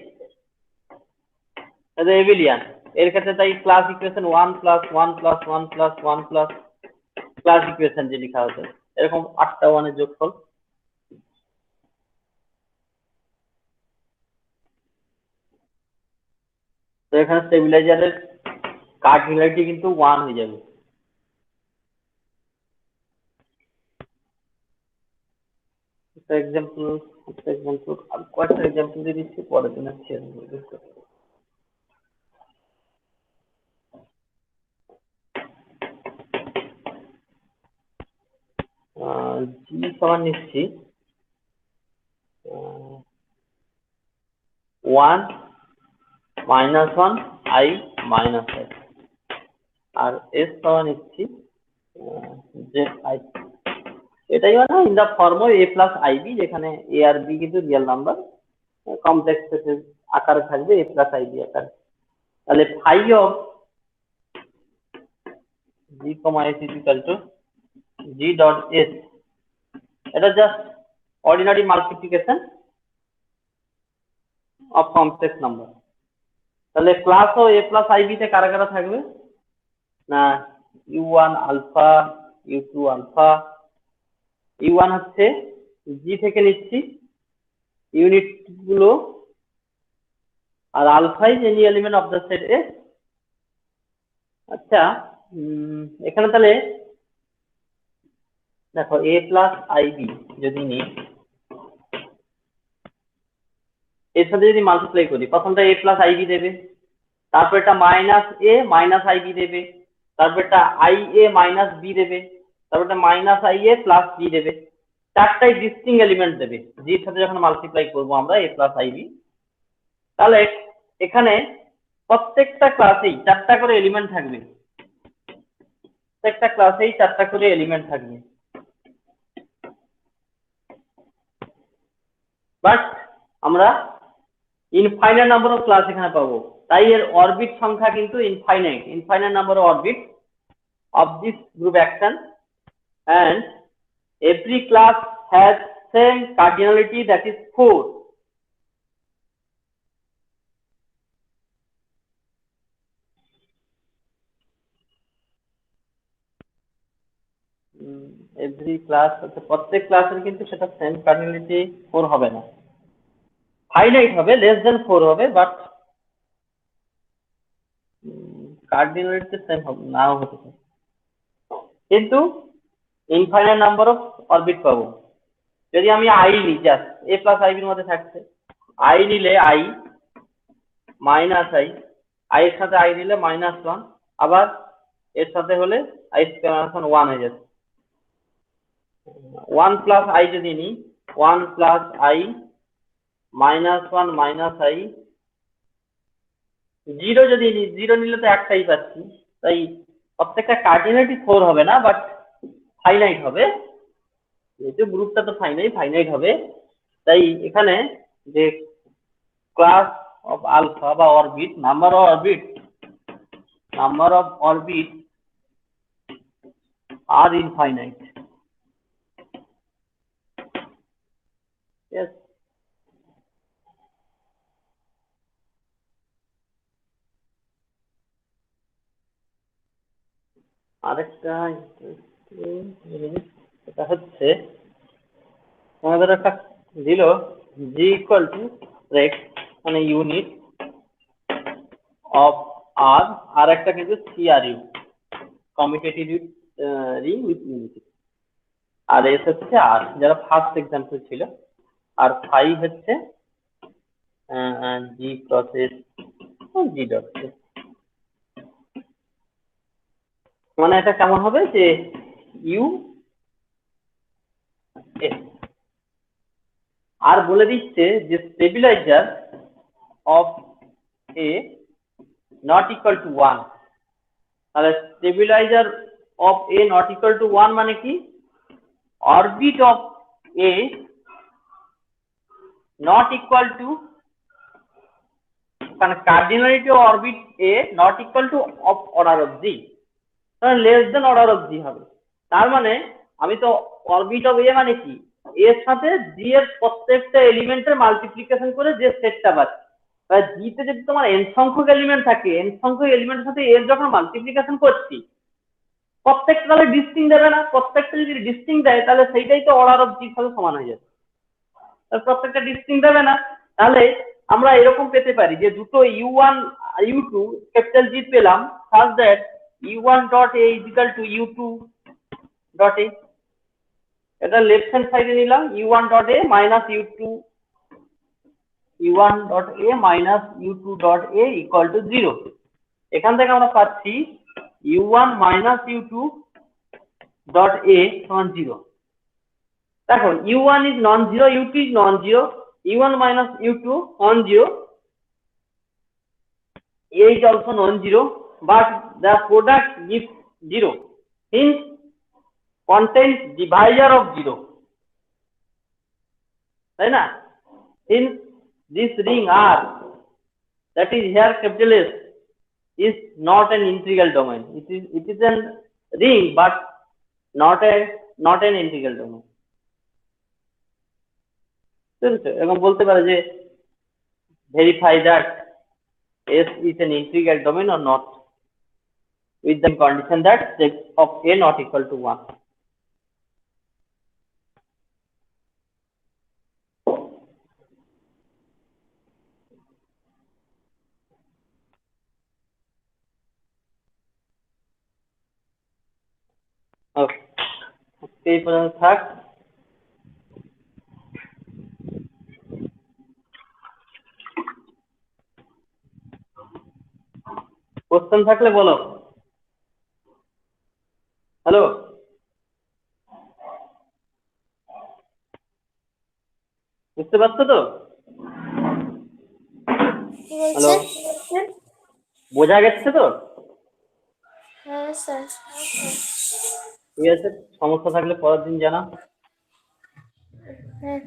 [SPEAKER 1] এটা এবিলিয়ান, এর ক্ষেত্রে তাই class equation 1 plus 1 plus 1 plus 1 plus class equation যে লেখা হতো, এরকম 8টা 1 এর যোগফল। তো এখানে স্টেবিলাইজারের কার্ডিনালিটি কিন্তু 1 হয়ে যাবে। এক্সাম্পল আর কয়েকটা এক্সাম্পল দিয়ে দিচ্ছি, পরের দিন আছে জি সমান নিচ্ছি 1 minus 1 I minus I, আর এস সমান নিচ্ছি ZI, এটাই মানে in the form of a plus IB, যেখানে a আর b কিন্তু রিয়েল নাম্বার, কমপ্লেক্স আকারে থাকবে a প্লাস IB আকারে। তাহলে phi of g, s is equal to g dot s, এটা just ordinary multiplication of complex number. তাহলে class ও a প্লাস IB তে কারা কারা থাকবে না, u1 alpha, u2 alpha, u1 হচ্ছে জি থেকে নিচ্ছি ইউনিট গুলো, আর alpha is any element of the set A. আচ্ছা, এখানে তাহলে দেখো a প্লাস IB যদি নিই, এর সাথে যদি মাল্টিপ্লাই করি, প্রথমটা a প্লাস IB দেবে, তারপর এটা মাইনাস a মাইনাস IB দেবে, তারপর এটা IA মাইনাস B দেবে, তারপর এটা মাইনাস IA প্লাস B দেবে, চারটাই ডিস্টিংক্ট এলিমেন্ট দেবে জির সাথে যখন মাল্টিপ্লাই করবো আমরা a প্লাস IB। তাহলে এখানে প্রত্যেকটা ক্লাসেই 4টা করে এলিমেন্ট থাকবে, প্রত্যেকটা ক্লাসেই 4টা করে এলিমেন্ট থাকবে, বাট আমরা ইনফাইনাইট নাম্বার অফ ক্লাস এখানে পাবো, তাই এর অরবিট সংখ্যা কিন্তু infinite number of orbit of this group action, and every class has same cardinality, that is 4. Every class, প্রত্যেক ক্লাসের কিন্তু সেটা সেম কার্ডিনালিটি 4 হবে না, ফাইনাইট হবে, লেস দেন 4 হবে, বাট কার্ডিনালিটি সেম হবে নাও হতে পারে, কিন্তু ইনফাইনাইট নাম্বার অফ অরবিট পাবো। যদি আমি আই নিই, জাস্ট a প্লাস আইবির মধ্যে থাকছে, আই নিলে আই মাইনাস আই এর সাথে আই নিলে -1, আবার এর সাথে হলে আই স্কয়ার -1 হয়ে যাচ্ছে। 1 প্লাস আই যদি নিই, 1 প্লাস আই -1 মাইনাস আই, 0 যদি নিই, 0 নিলে তো একটাই পাচ্ছি, তাই প্রত্যেকটা কার্ডিনালিটি 4 হবে না, বাট ফাইনাইট হবে, যেহেতু গ্রুপটা তো ফাইনাইট হবে, তাই এখানে যে ক্লাস অফ আলফা বা orbit, number of orbit are infinite. Yes. আরেকটা এটা হচ্ছে আমাদের একটা দিল জি ইকুয়াল টু রেক্স মানে ইউনিট অফ আর, আর একটা কিন্তু CRU commutative ring with unity, আর এস হচ্ছে আর যারা ফার্স্ট এক্সাম্পল ছিল, আর ফাই হচ্ছে জি প্রসেস জি ডট। মানে এটা কেমন হবে যে ইউ এস, আর বলে দিচ্ছে যে stabiliser of A not equal to 1, তাহলে stabiliser of A not equal to 1 মানে কি, orbit of A not equal to, মানে cardinality of orbit A not equal to of order of G, তাহলে less than order of G হবে। তার মানে আমি তো অরবিট অফ এ মানে কি, এর সাথে জি এর প্রত্যেকটা এলিমেন্টের মাল্টিপ্লিকেশন করে যে সেটটা পাচ্ছি, তাহলে জি তে যদি তোমার এন সংখ্যক এলিমেন্ট থাকে, এন সংখ্যক এলিমেন্টের সাথে এর যখন মাল্টিপ্লিকেশন করছি প্রত্যেকটা তাহলে ডিস্টিং দেবে না, প্রত্যেকটা যদি ডিস্টিং দেয় তাহলে সেইটাই তো অর্ডার অফ জির সাথে সমান হয়ে যাবে, তাহলে প্রত্যেকটা ডিস্টিং দেবে না। তাহলে আমরা এরকম পেতে পারি যে দুটো u1 u2 ক্যাপিটাল জি পেলাম, such that u1 dot a is equal to u2 dot a, এটা লেফট হ্যান্ড সাইডে নিলাম u1 dot a minus u1 dot a minus u2 dot a equal to 0। এখান থেকে আমরা পাচ্ছি u1 minus u2 dot a সমান 0। দেখো u1 is non-zero, u2 is non-zero, u1 minus u2 non-zero, a is also non-zero, but the product gives 0, hence contains divisor of 0, right na? Hence this ring R, that is here capital S, is not an integral domain. It is a ring but not an integral domain. এরকম বলতে পারে যে verify that S is an integral domain or not, with the condition that set of A not equal to 1. Okay, এই পর্যন্ত থাক। Question থাকলে বলো। Hello, বুঝতে পারছো তো?
[SPEAKER 2] কি
[SPEAKER 1] হ্যালো,
[SPEAKER 2] বলছেন?
[SPEAKER 1] বোঝা গেছে তো?
[SPEAKER 2] হ্যাঁ স্যার।
[SPEAKER 1] ঠিক আছে, সমস্যা থাকলে পরের দিন জানা।
[SPEAKER 2] হ্যাঁ।